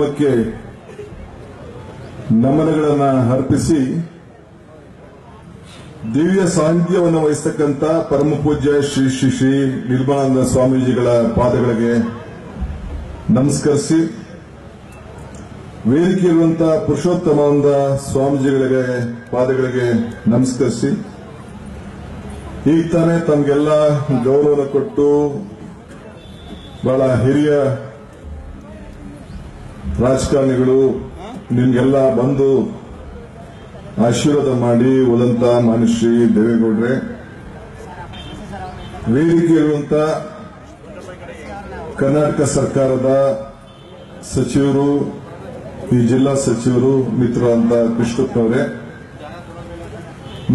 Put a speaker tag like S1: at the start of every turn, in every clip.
S1: ಕ್ಕೆ ನಮನಗಳನ್ನ ಅರ್ಪಿಸಿ ದಿವ್ಯ ಸಾನ್ನಿಧ್ಯವನ್ನು ವಹಿಸತಕ್ಕಂಥ ಪರಮ ಪೂಜ್ಯ ಶ್ರೀ ಶ್ರೀ ಶ್ರೀ ನಿರ್ಮಲಾನಂದ ಸ್ವಾಮೀಜಿಗಳ ಪಾದಗಳಿಗೆ ನಮಸ್ಕರಿಸಿ, ವೇದಿಕೆ ಇರುವಂತಹ ಪುರುಷೋತ್ತಮಾನಂದ ಸ್ವಾಮೀಜಿಗಳಿಗೆ ಪಾದಗಳಿಗೆ ನಮಸ್ಕರಿಸಿ, ಈಗ ತಾನೇ ತಮಗೆಲ್ಲ ಗೌರವ ಕೊಟ್ಟು ಬಹಳ ಹಿರಿಯ ರಾಜಕಾರಣಿಗಳು ನಿಮ್ಗೆಲ್ಲ ಬಂದು ಆಶೀರ್ವಾದ ಮಾಡಿ ಹೋದಂತ ಮಾನ್ಯಶ್ರೀ ದೇವೇಗೌಡ್ರೆ, ವೇದಿಕೆ ಇರುವಂತ ಕರ್ನಾಟಕ ಸರ್ಕಾರದ ಸಚಿವರು, ಈ ಜಿಲ್ಲಾ ಸಚಿವರು, ಮಿತ್ರರಂತ ಕೃಷ್ಣಪ್ಪನವರೇ,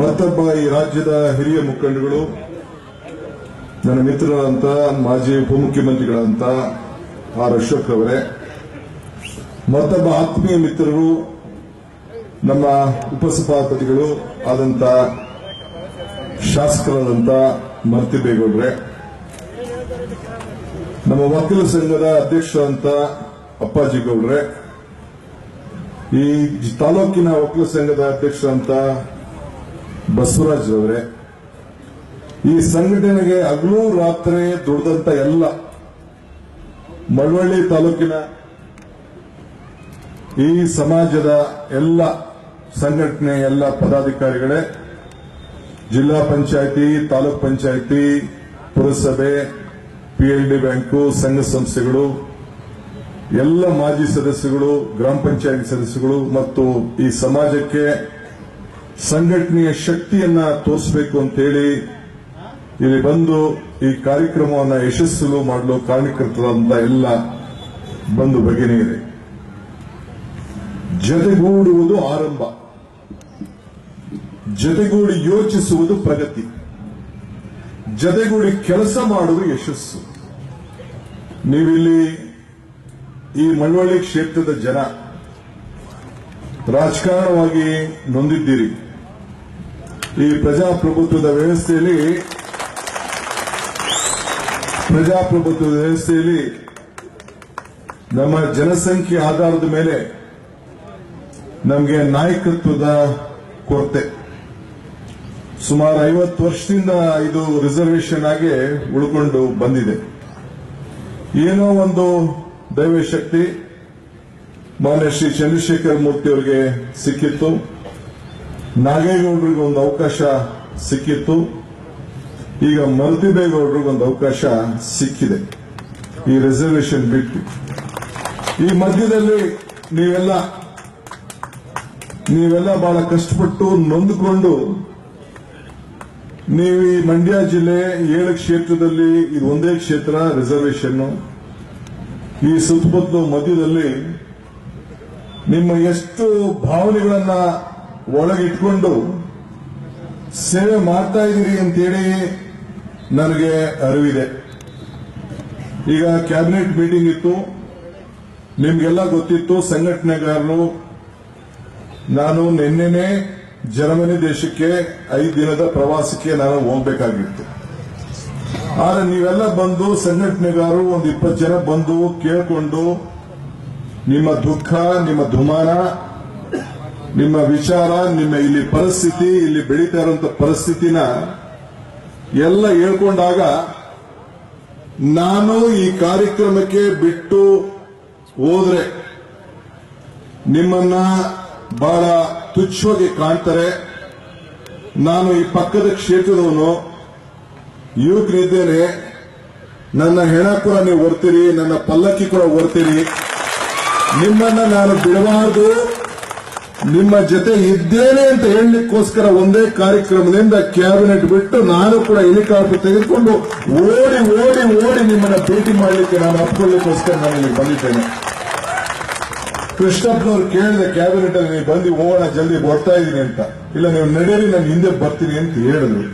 S1: ಮತ್ತೊಬ್ಬ ಈ ರಾಜ್ಯದ ಹಿರಿಯ ಮುಖಂಡಗಳು, ನನ್ನ ಮಿತ್ರರಂತ ಮಾಜಿ ಉಪಮುಖ್ಯಮಂತ್ರಿಗಳಂತ ಆರ್ ಅಶೋಕ್ ಅವರೇ, ಮತ್ತೊಬ್ಬ ಆತ್ಮೀಯ ಮಿತ್ರರು, ನಮ್ಮ ಉಪಸಭಾಪತಿಗಳು ಆದಂತ ಶಾಸಕರಾದಂತ ಮರ್ತಿಬೇಗೌಡ್ರೆ, ನಮ್ಮ ವಕೀಲ ಸಂಘದ ಅಧ್ಯಕ್ಷರಂತ ಅಪ್ಪಾಜಿ ಗೌಡ್ರೆ, ಈ ತಾಲೂಕಿನ ವಕೀಲ ಸಂಘದ ಅಧ್ಯಕ್ಷರಂತ ಬಸವರಾಜ್ ಅವರೇ, ಈ ಸಂಘಟನೆಗೆ ಹಗಲು ರಾತ್ರಿ ದುಡಿದಂತ ಎಲ್ಲ ಮಳವಳ್ಳಿ ತಾಲೂಕಿನ ಈ ಸಮಾಜದ ಎಲ್ಲ ಸಂಘಟನೆ ಎಲ್ಲ ಪದಾಧಿಕಾರಿಗಳೇ, ಜಿಲ್ಲಾ ಪಂಚಾಯಿತಿ, ತಾಲೂಕ್ ಪಂಚಾಯಿತಿ, ಪುರಸಭೆ, ಪಿಎಲ್ಡಿ ಬ್ಯಾಂಕು, ಸಂಘ ಸಂಸ್ಥೆಗಳು, ಎಲ್ಲ ಮಾಜಿ ಸದಸ್ಯಗಳು, ಗ್ರಾಮ ಪಂಚಾಯಿತಿ ಸದಸ್ಯಗಳು ಮತ್ತು ಈ ಸಮಾಜಕ್ಕೆ ಸಂಘಟನೆಯ ಶಕ್ತಿಯನ್ನ ತೋರಿಸಬೇಕು ಅಂತೇಳಿ ಇಲ್ಲಿ ಬಂದು ಈ ಕಾರ್ಯಕ್ರಮವನ್ನು ಯಶಸ್ವಿ ಮಾಡಲು ಕಾರಣಕರ್ತರಾದಂತಹ ಎಲ್ಲ ಬಂಧು ಭಗಿನಿಯರೇ, ಜತೆಗೂಡುವುದು ಆರಂಭ, ಜತೆಗೂಡಿ ಯೋಚಿಸುವುದು ಪ್ರಗತಿ, ಜತೆಗೂಡಿ ಕೆಲಸ ಮಾಡುವುದು ಯಶಸ್ಸು. ನೀವಿಲ್ಲಿ ಈ ಮಳವಳ್ಳಿ ಕ್ಷೇತ್ರದ ಜನ ರಾಜಕಾರಣವಾಗಿ ನೊಂದಿದ್ದೀರಿ. ಈ ಪ್ರಜಾಪ್ರಭುತ್ವದ ವ್ಯವಸ್ಥೆಯಲ್ಲಿ ನಮ್ಮ ಜನಸಂಖ್ಯೆ ಆಧಾರದ ಮೇಲೆ ನಮಗೆ ನಾಯಕತ್ವದ ಕೊರತೆ. ಸುಮಾರು 50 ವರ್ಷದಿಂದ ಇದು ರಿಸರ್ವೇಶನ್ ಆಗಿ ಉಳ್ಕೊಂಡು ಬಂದಿದೆ. ಏನೋ ಒಂದು ದೈವಶಕ್ತಿ ಮಾನ್ಯ ಶ್ರೀ ಚಂದ್ರಶೇಖರ್ ಮೂರ್ತಿ ಅವರಿಗೆ ಸಿಕ್ಕಿತ್ತು, ನಾಗೇಗೌಡರಿಗೆ ಒಂದು ಅವಕಾಶ ಸಿಕ್ಕಿತ್ತು, ಈಗ ಮರ್ತಿಬೇಗೌಡರಿಗೆ ಒಂದು ಅವಕಾಶ ಸಿಕ್ಕಿದೆ ಈ ರಿಸರ್ವೇಶನ್ ಬಿಟ್ಟು. ಈ ಮಧ್ಯದಲ್ಲಿ ನೀವೆಲ್ಲ ಬಹಳ ಕಷ್ಟಪಟ್ಟು ನೊಂದುಕೊಂಡು ನೀವು ಈ ಮಂಡ್ಯ ಜಿಲ್ಲೆ 7 ಕ್ಷೇತ್ರದಲ್ಲಿ ಇದು ಒಂದೇ ಕ್ಷೇತ್ರ ರಿಸರ್ವೇಶನ್, ಈ ಸುತ್ತಮುತ್ತಲು ಮಧ್ಯದಲ್ಲಿ ನಿಮ್ಮ ಎಷ್ಟು ಭಾವನೆಗಳನ್ನ ಒಳಗಿಟ್ಕೊಂಡು ಸೇವೆ ಮಾಡ್ತಾ ಇದ್ದೀರಿ ಅಂತೇಳಿ ನನಗೆ ಅರಿವಿದೆ. ಈಗ ಕ್ಯಾಬಿನೆಟ್ ಮೀಟಿಂಗ್ ಇತ್ತು, ನಿಮ್ಗೆಲ್ಲ ಗೊತ್ತಿತ್ತು. ಸಂಘಟನೆಗಾರರು, ನಾನು ನಿನ್ನೆನೆ ಜರ್ಮನಿ ದೇಶಕ್ಕೆ 5 ದಿನದ ಪ್ರವಾಸಕ್ಕೆ ನಾನು ಹೋಗಬೇಕಾಗಿತ್ತು. ಆದ್ರೆ ನೀವೆಲ್ಲ ಬಂದು ಸಂಘಟನೆಗಾರರು ಒಂದು 20 ಜನ ಬಂದು ಕೇಳಿಕೊಂಡು ನಿಮ್ಮ ದುಃಖ, ನಿಮ್ಮ ದುಮಾನ, ನಿಮ್ಮ ವಿಚಾರ, ನಿಮ್ಮ ಇಲ್ಲಿ ಪರಿಸ್ಥಿತಿ, ಇಲ್ಲಿ ಬೆಳೀತಾ ಇರುವಂತಹ ಪರಿಸ್ಥಿತಿನ ಎಲ್ಲ ಹೇಳ್ಕೊಂಡಾಗ ನಾನು ಈ ಕಾರ್ಯಕ್ರಮಕ್ಕೆ ಬಿಟ್ಟು ಹೋದ್ರೆ ನಿಮ್ಮನ್ನ ಬಹಳ ತುಚ್ಛವಾಗಿ ಕಾಣ್ತಾರೆ. ನಾನು ಈ ಪಕ್ಕದ ಕ್ಷೇತ್ರದವನು, ಯುವಕರಿದ್ದೇನೆ, ನನ್ನ ಹೆಣ ಕೂಡ ನೀವು ಹೊರ್ತೀರಿ, ನನ್ನ ಪಲ್ಲಕ್ಕಿ ಕೂಡ ಹೊರ್ತೀರಿ, ನಿಮ್ಮನ್ನ ನಾನು ಬಿಡಬಾರದು, ನಿಮ್ಮ ಜೊತೆ ಇದ್ದೇನೆ ಅಂತ ಹೇಳಲಿಕ್ಕೋಸ್ಕರ ಒಂದೇ ಕಾರ್ಯಕ್ರಮದಿಂದ ಕ್ಯಾಬಿನೆಟ್ ಬಿಟ್ಟು ನಾನು ಕೂಡ ಹೆಲಿಕಾಪ್ಟರ್ ತೆಗೆದುಕೊಂಡು ಓಡಿ ಓಡಿ ಓಡಿ ನಿಮ್ಮನ್ನ ಭೇಟಿ ಮಾಡಲಿಕ್ಕೆ ನಾನು ಅಪ್ಕೊಳ್ಳಿಕ್ಕೋಸ್ಕರ ನಾನು ಇಲ್ಲಿ ಬಂದಿದ್ದೇನೆ. ಕೃಷ್ಣಪ್ಪನವ್ರು ಕೇಳಿದ ಕ್ಯಾಬಿನೆಟ್ ಅಲ್ಲಿ ನೀವು ಬಂದು ಹೋಗೋಣ, ಜಲ್ದಿ ಬರ್ತಾ ಇದ್ದೀನಿ ಅಂತ. ಇಲ್ಲ, ನೀವು ನಡೆಯಲಿ, ನಾನು ಹಿಂದೆ ಬರ್ತೀನಿ ಅಂತ ಹೇಳಿದ್ರು.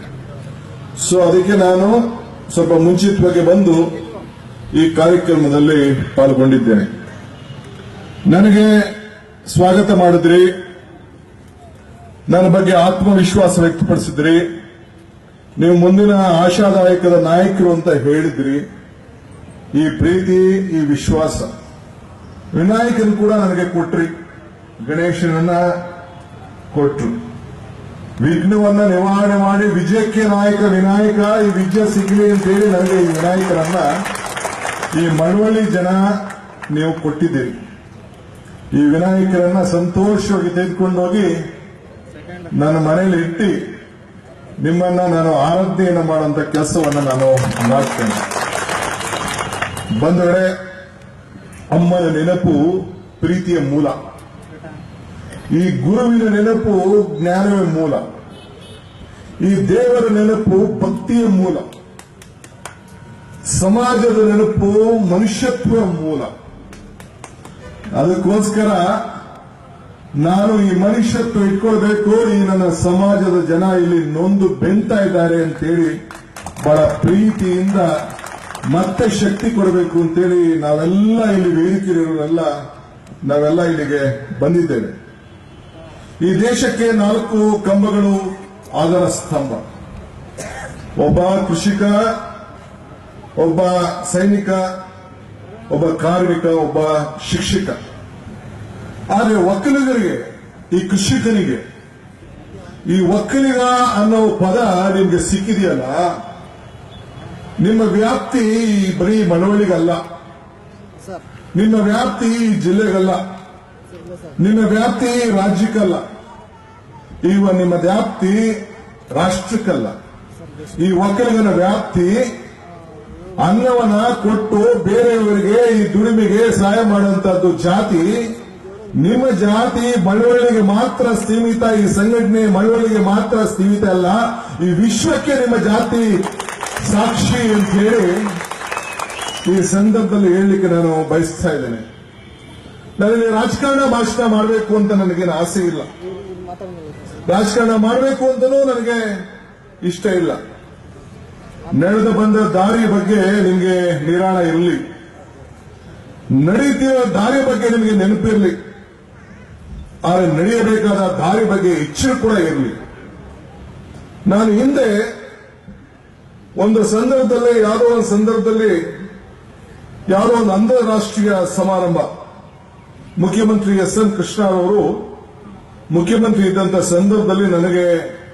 S1: ಸೊ ಅದಕ್ಕೆ ನಾನು ಸ್ವಲ್ಪ ಮುಂಚಿತವಾಗಿ ಬಂದು ಈ ಕಾರ್ಯಕ್ರಮದಲ್ಲಿ ಪಾಲ್ಗೊಂಡಿದ್ದೇನೆ. ನನಗೆ ಸ್ವಾಗತ ಮಾಡಿದ್ರಿ, ನನ್ನ ಬಗ್ಗೆ ಆತ್ಮವಿಶ್ವಾಸ ವ್ಯಕ್ತಪಡಿಸಿದ್ರಿ, ನೀವು ಮುಂದಿನ ಆಶಾದಾಯಕದ ನಾಯಕರು ಅಂತ ಹೇಳಿದ್ರಿ. ಈ ಪ್ರೀತಿ, ಈ ವಿಶ್ವಾಸ ವಿನಾಯಕನ್ ಕೂಡ ನನಗೆ ಕೊಟ್ರಿ, ಗಣೇಶನನ್ನ ಕೊಟ್ರು. ವಿಘ್ನವನ್ನ ನಿವಾರಣೆ ಮಾಡಿ ವಿಜಯಕ್ಕೆ ನಾಯಕ ವಿನಾಯಕ, ಈ ವಿಜಯ ಸಿಗಲಿ ಅಂತೇಳಿ ನನಗೆ ಈ ವಿನಾಯಕರನ್ನ ಈ ಮಳವಳ್ಳಿ ಜನ ನೀವು ಕೊಟ್ಟಿದ್ದೀರಿ. ಈ ವಿನಾಯಕರನ್ನ ಸಂತೋಷವಾಗಿ ತೆಗೆದುಕೊಂಡೋಗಿ ನನ್ನ ಮನೆಯಲ್ಲಿ ಇಟ್ಟು ನಿಮ್ಮನ್ನ ನಾನು ಆರಾಧನೆಯನ್ನು ಮಾಡುವಂತ ಕೆಲಸವನ್ನು ನಾನು ಮಾಡ್ತೇನೆ. ಬಂದೊಡೆ ಅಮ್ಮನ ನೆನಪು ಪ್ರೀತಿಯ ಮೂಲ, ಈ ಗುರುವಿನ ನೆನಪು ಜ್ಞಾನವೇ ಮೂಲ, ಈ ದೇವರ ನೆನಪು ಭಕ್ತಿಯ ಮೂಲ, ಸಮಾಜದ ನೆನಪು ಮನುಷ್ಯತ್ವ ಮೂಲ. ಅದಕ್ಕೋಸ್ಕರ ನಾನು ಈ ಮನುಷ್ಯತ್ವ ಇಟ್ಕೊಳ್ಬೇಕು, ಈ ನನ್ನ ಸಮಾಜದ ಜನ ಇಲ್ಲಿ ನೊಂದು ಬೆಂತಾ ಇದ್ದಾರೆ ಅಂತೇಳಿ ಬಹಳ ಪ್ರೀತಿಯಿಂದ ಮತ್ತೆ ಶಕ್ತಿ ಕೊಡಬೇಕು ಅಂತೇಳಿ ನಾವೆಲ್ಲ ಇಲ್ಲಿ ವೇದಿಕೆಯಲ್ಲಿರೋರೆಲ್ಲ ನಾವೆಲ್ಲ ಇಲ್ಲಿಗೆ ಬಂದಿದ್ದೇವೆ. ಈ ದೇಶಕ್ಕೆ 4 ಕಂಬಗಳು ಆಧಾರ ಸ್ತಂಭ, ಒಬ್ಬ ಕೃಷಿಕ, ಒಬ್ಬ ಸೈನಿಕ, ಒಬ್ಬ ಕಾರ್ಮಿಕ, ಒಬ್ಬ ಶಿಕ್ಷಕ. ಆದರೆ ಒಕ್ಕಲಿಗರಿಗೆ, ಈ ಕೃಷಿಕನಿಗೆ, ಈ ಒಕ್ಕಲಿಗ ಅನ್ನೋ ಪದ ನಿಮ್ಗೆ ಸಿಕ್ಕಿದೆಯಲ್ಲ, ನಿಮ್ಮ ವ್ಯಾಪ್ತಿ ಬರೀ ಮಳವಳ್ಳಿಗಲ್ಲ, ನಿಮ್ಮ ವ್ಯಾಪ್ತಿ ಜಿಲ್ಲೆಗಲ್ಲ, ನಿಮ್ಮ ವ್ಯಾಪ್ತಿ ರಾಜ್ಯಕ್ಕಲ್ಲ, ಈಗ ನಿಮ್ಮ ವ್ಯಾಪ್ತಿ ರಾಷ್ಟ್ರಕ್ಕಲ್ಲ. ಈ ಒಕ್ಕಲಿಗನ ವ್ಯಾಪ್ತಿ ಅನ್ನವನ್ನ ಕೊಟ್ಟು ಬೇರೆಯವರಿಗೆ ಈ ದುಡಿಮೆಗೆ ಸಹಾಯ ಮಾಡುವಂತದ್ದು ಜಾತಿ. ನಿಮ್ಮ ಜಾತಿ ಮಳವಳ್ಳಿಗೆ ಮಾತ್ರ ಸೀಮಿತ, ಈ ಸಂಘಟನೆ ಮಳವಳ್ಳಿಗೆ ಮಾತ್ರ ಸೀಮಿತ ಅಲ್ಲ, ಈ ವಿಶ್ವಕ್ಕೆ ನಿಮ್ಮ ಜಾತಿ ಸಾಕ್ಷಿ ಅಂತ ಹೇಳಿ ಈ ಸಂದರ್ಭದಲ್ಲಿ ಹೇಳಲಿಕ್ಕೆ ನಾನು ಬಯಸ್ತಾ ಇದ್ದೇನೆ. ನನಗೆ ರಾಜಕಾರಣ ಭಾಷಣ ಮಾಡಬೇಕು ಅಂತ ನನಗೇನು ಆಸೆ ಇಲ್ಲ, ರಾಜಕಾರಣ ಮಾಡಬೇಕು ಅಂತಲೂ ನನಗೆ ಇಷ್ಟ ಇಲ್ಲ. ನಡೆದು ಬಂದ ದಾರಿ ಬಗ್ಗೆ ನಿಮಗೆ ನಿರಾಳ ಇರಲಿ, ನಡೀತಿರೋ ದಾರಿ ಬಗ್ಗೆ ನಿಮಗೆ ನೆನಪಿರಲಿ, ಆದರೆ ನಡೆಯಬೇಕಾದ ದಾರಿ ಬಗ್ಗೆ ಎಚ್ಚರ ಕೂಡ ಇರಲಿ. ನಾನು ಹಿಂದೆ ಒಂದು ಸಂದರ್ಭದಲ್ಲಿ ಯಾವುದೋ ಒಂದು ಅಂತಾರಾಷ್ಟ್ರೀಯ ಸಮಾರಂಭ, ಮುಖ್ಯಮಂತ್ರಿ ಎಸ್.ಎನ್. ಕೃಷ್ಣ ಅವರು ಮುಖ್ಯಮಂತ್ರಿ ಇದ್ದಂತ ಸಂದರ್ಭದಲ್ಲಿ ನನಗೆ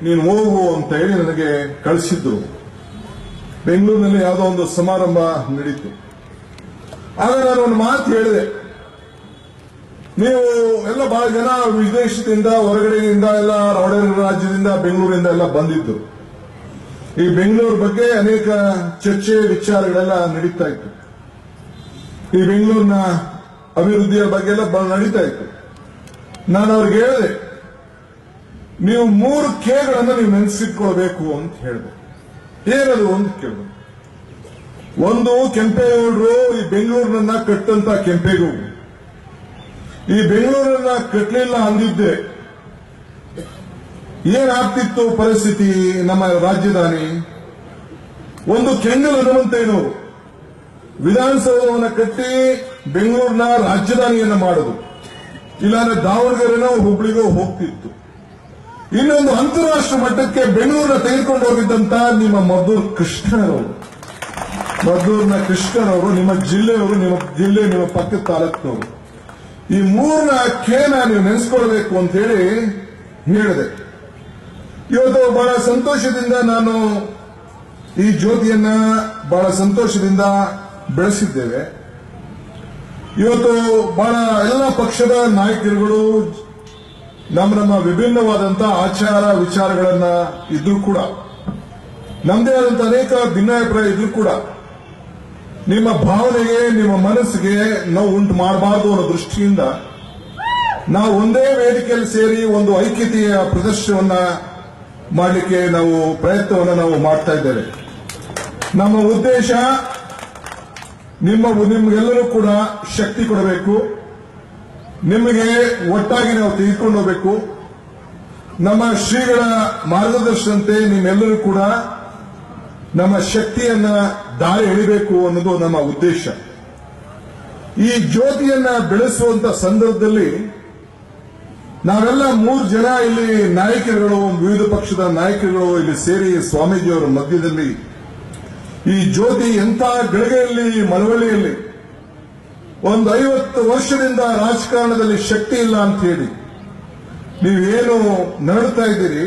S1: ನೀನು ಹೋಗು ಅಂತ ಹೇಳಿ ನನಗೆ ಕಳಿಸಿದ್ರು. ಬೆಂಗಳೂರಿನಲ್ಲಿ ಯಾವುದೋ ಒಂದು ಸಮಾರಂಭ ನಡೀತು. ಆಗ ನಾನು ಒಂದು ಮಾತು ಹೇಳಿದೆ, ನೀವು ಎಲ್ಲ ಬಹಳ ಜನ ವಿದೇಶದಿಂದ, ಹೊರಗಡೆಯಿಂದ ಎಲ್ಲ ರಾಜ್ಯದಿಂದ, ಬೆಂಗಳೂರಿಂದ ಎಲ್ಲ ಬಂದಿದ್ದು. ಈ ಬೆಂಗಳೂರು ಬಗ್ಗೆ ಅನೇಕ ಚರ್ಚೆ ವಿಚಾರಗಳೆಲ್ಲ ನಡೀತಾ ಇತ್ತು. ಈ ಬೆಂಗಳೂರಿನ ಅಭಿವೃದ್ಧಿಯ ಬಗ್ಗೆ ಎಲ್ಲ ನಡೀತಾ ಇತ್ತು. ನಾನು ಅವ್ರಿಗೆ ಹೇಳಿದೆ, ನೀವು 3 ಕೆಗಳನ್ನು ನೀವು ನೆನೆಸಿಟ್ಕೊಳ್ಬೇಕು ಅಂತ ಹೇಳಿದೆ. ಏನದು ಅಂತ ಕೇಳಿದೆ. ಒಂದು, ಕೆಂಪೇಗೌಡರು ಈ ಬೆಂಗಳೂರಿನನ್ನ ಕಟ್ಟಂತ ಕೆಂಪೇಗೌಡರು ಈ ಬೆಂಗಳೂರನ್ನ ಕಟ್ಟಲಿಲ್ಲ ಅಂದಿದ್ದೆ ಏನಾಗ್ತಿತ್ತು ಪರಿಸ್ಥಿತಿ ನಮ್ಮ ರಾಜಧಾನಿ? ಒಂದು ಕೆಂಗಲ್ ಹನುಮಂತಯ್ಯನವರು ವಿಧಾನಸೌಧವನ್ನು ಕಟ್ಟಿ ಬೆಂಗಳೂರಿನ ರಾಜಧಾನಿಯನ್ನು ಮಾಡೋದು, ಇಲ್ಲಾಂದ್ರೆ ದಾವಣಗೆರೆನೋ ಹುಬ್ಳಿಗೋ ಹೋಗ್ತಿತ್ತು. ಇನ್ನೊಂದು ಅಂತಾರಾಷ್ಟ್ರೀಯ ಮಟ್ಟಕ್ಕೆ ಬೆಂಗಳೂರನ್ನ ತೆಗೆದುಕೊಂಡು ಹೋಗಿದ್ದಂತ ನಿಮ್ಮ ಮದ್ದೂರು ಕೃಷ್ಣನವರು, ಮದ್ದೂರಿನ ಕೃಷ್ಣನವರು ನಿಮ್ಮ ಜಿಲ್ಲೆಯವರು, ನಿಮ್ಮ ಪಕ್ಕದ ತಾಲೂಕಿನವರು. ಈ 3ನ ಕೇನ ನೀವು ನೆನೆಸ್ಕೊಳ್ಬೇಕು ಅಂತ ಹೇಳಿ ಹೇಳಿದೆ. ಇವತ್ತು ಬಹಳ ಸಂತೋಷದಿಂದ ನಾನು ಈ ಜ್ಯೋತಿಯನ್ನ ಬಹಳ ಸಂತೋಷದಿಂದ ಬೆಳೆಸಿದ್ದೇವೆ. ಇವತ್ತು ಬಹಳ ಎಲ್ಲ ಪಕ್ಷದ ನಾಯಕರುಗಳು ನಮ್ಮ ವಿಭಿನ್ನವಾದಂತಹ ಆಚಾರ ವಿಚಾರಗಳನ್ನ ಇದ್ರೂ ಕೂಡ, ನಮ್ಮದೇ ಆದಂತ ಅನೇಕ ಭಿನ್ನಾಭಿಪ್ರಾಯ ಇದ್ರೂ ಕೂಡ, ನಿಮ್ಮ ಭಾವನೆಗೆ, ನಿಮ್ಮ ಮನಸ್ಸಿಗೆ ನೋವು ಉಂಟು ಮಾಡಬಾರದು ಅನ್ನೋ ದೃಷ್ಟಿಯಿಂದ ನಾವು ಒಂದೇ ವೇದಿಕೆಯಲ್ಲಿ ಸೇರಿ ಒಂದು ಐಕ್ಯತೆಯ ಪ್ರದರ್ಶನವನ್ನ ಮಾಡಲಿಕ್ಕೆ ನಾವು ಪ್ರಯತ್ನವನ್ನು ನಾವು ಮಾಡ್ತಾ ಇದ್ದೇವೆ. ನಮ್ಮ ಉದ್ದೇಶ ನಿಮ್ಗೆಲ್ಲರೂ ಕೂಡ ಶಕ್ತಿ ಕೊಡಬೇಕು, ನಿಮಗೆ ಒಟ್ಟಾಗಿ ನಾವು ತೆಗೆದುಕೊಂಡು ಹೋಗಬೇಕು. ನಮ್ಮ ಶ್ರೀಗಳ ಮಾರ್ಗದರ್ಶನಂತೆ ನಿಮ್ಮೆಲ್ಲರೂ ಕೂಡ ನಮ್ಮ ಶಕ್ತಿಯನ್ನ ದಾರಿ ಎಳಿಬೇಕು ಅನ್ನೋದು ನಮ್ಮ ಉದ್ದೇಶ. ಈ ಜ್ಯೋತಿಯನ್ನ ಬೆಳೆಸುವಂತ ಸಂದರ್ಭದಲ್ಲಿ ನಾವೆಲ್ಲ 3 ಜನ ಇಲ್ಲಿ ನಾಯಕರುಗಳು, ವಿವಿಧ ಪಕ್ಷದ ನಾಯಕರುಗಳು ಇಲ್ಲಿ ಸೇರಿ ಸ್ವಾಮೀಜಿಯವರ ಮಧ್ಯದಲ್ಲಿ ಈ ಜ್ಯೋತಿ ಎಂಥ ಗಳಿಗೆಯಲ್ಲಿ ಮಳವಳ್ಳಿಯಲ್ಲಿ ಒಂದು 50 ವರ್ಷದಿಂದ ರಾಜಕಾರಣದಲ್ಲಿ ಶಕ್ತಿ ಇಲ್ಲ ಅಂತ ಹೇಳಿ ನೀವೇನು ನರಳುತ್ತಾ ಇದ್ದೀರಿ.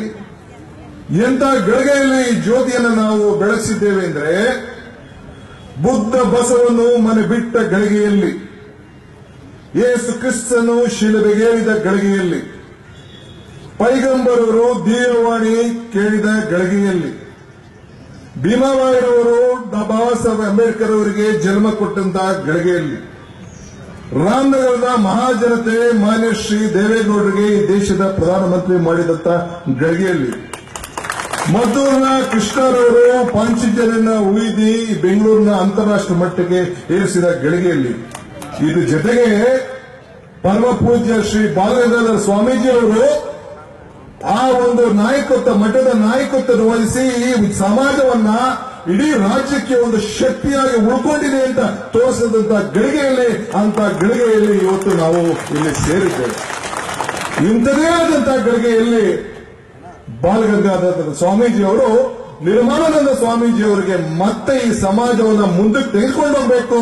S1: ಎಂತ ಗಳಿಗೆಯಲ್ಲಿ ಜ್ಯೋತಿಯನ್ನು ನಾವು ಬೆಳೆಸಿದ್ದೇವೆ ಅಂದ್ರೆ ಬುದ್ಧ ಬಸವನು ಮನೆ ಬಿಟ್ಟ ಗಳಿಗೆಯಲ್ಲಿ, ಯೇಸು ಕ್ರಿಸ್ತನು ಶಿಲುಬೆಗೇರಿದ ಗಳಿಗೆಯಲ್ಲಿ, ಪೈಗಂಬರರು ದೀರ್ಘವಾಣಿ ಕೇಳಿದ ಗಳಿಗೆಯಲ್ಲಿ, ಭೀಮಾಬಾಯಿರವರು ಬಾಬಾ ಸಾಹೇಬ್ ಅಂಬೇಡ್ಕರ್ ಅವರಿಗೆ ಜನ್ಮ ಕೊಟ್ಟಂತಹ ಗಳಿಗೆಯಲ್ಲಿ, ರಾಮನಗರದ ಮಹಾಜನತೆ ಮಾನ್ಯ ಶ್ರೀ ದೇವೇಗೌಡರಿಗೆ ಈ ದೇಶದ ಪ್ರಧಾನಮಂತ್ರಿ ಮಾಡಿದಂತ ಗಳಿಗೆಯಲ್ಲಿ, ಮದ್ದೂರಿನ ಕೃಷ್ಣರವರು ಪಾಂಚಜನ್ಯನ ಉಳಿದಿ ಬೆಂಗಳೂರಿನ ಅಂತಾರಾಷ್ಟ್ರೀಯ ಮಟ್ಟಕ್ಕೆ ಏರಿಸಿದ ಗಳಿಗೆಯಲ್ಲಿ, ಇದು ಜೊತೆಗೆ ಪರಮ ಪೂಜ್ಯ ಶ್ರೀ ಬಾಲಗಂಗಾಧರ ಸ್ವಾಮೀಜಿ ಅವರು ಆ ಒಂದು ನಾಯಕತ್ವ, ಮಠದ ನಾಯಕತ್ವ ವಹಿಸಿ ಈ ಸಮಾಜವನ್ನ ಇಡೀ ರಾಜ್ಯಕ್ಕೆ ಒಂದು ಶಕ್ತಿಯಾಗಿ ಉಳ್ಕೊಂಡಿದೆ ಅಂತ ತೋರಿಸಿದಂತ ಗಳಿಗೆಯಲ್ಲಿ, ಅಂತ ಗಳಿಗೆಯಲ್ಲಿ ಇವತ್ತು ನಾವು ಇಲ್ಲಿ ಸೇರಿದ್ದೇವೆ. ಇಂಥದೇ ಆದಂತಹ ಗಳಿಗೆಯಲ್ಲಿ ಬಾಲಗಂಗಾಧರ ಸ್ವಾಮೀಜಿಯವರು ನಿರ್ಮಲಾನಂದ ಸ್ವಾಮೀಜಿಯವರಿಗೆ ಮತ್ತೆ ಈ ಸಮಾಜವನ್ನ ಮುಂದಕ್ಕೆ ತೆಗೆದುಕೊಂಡು ಹೋಗಬೇಕು,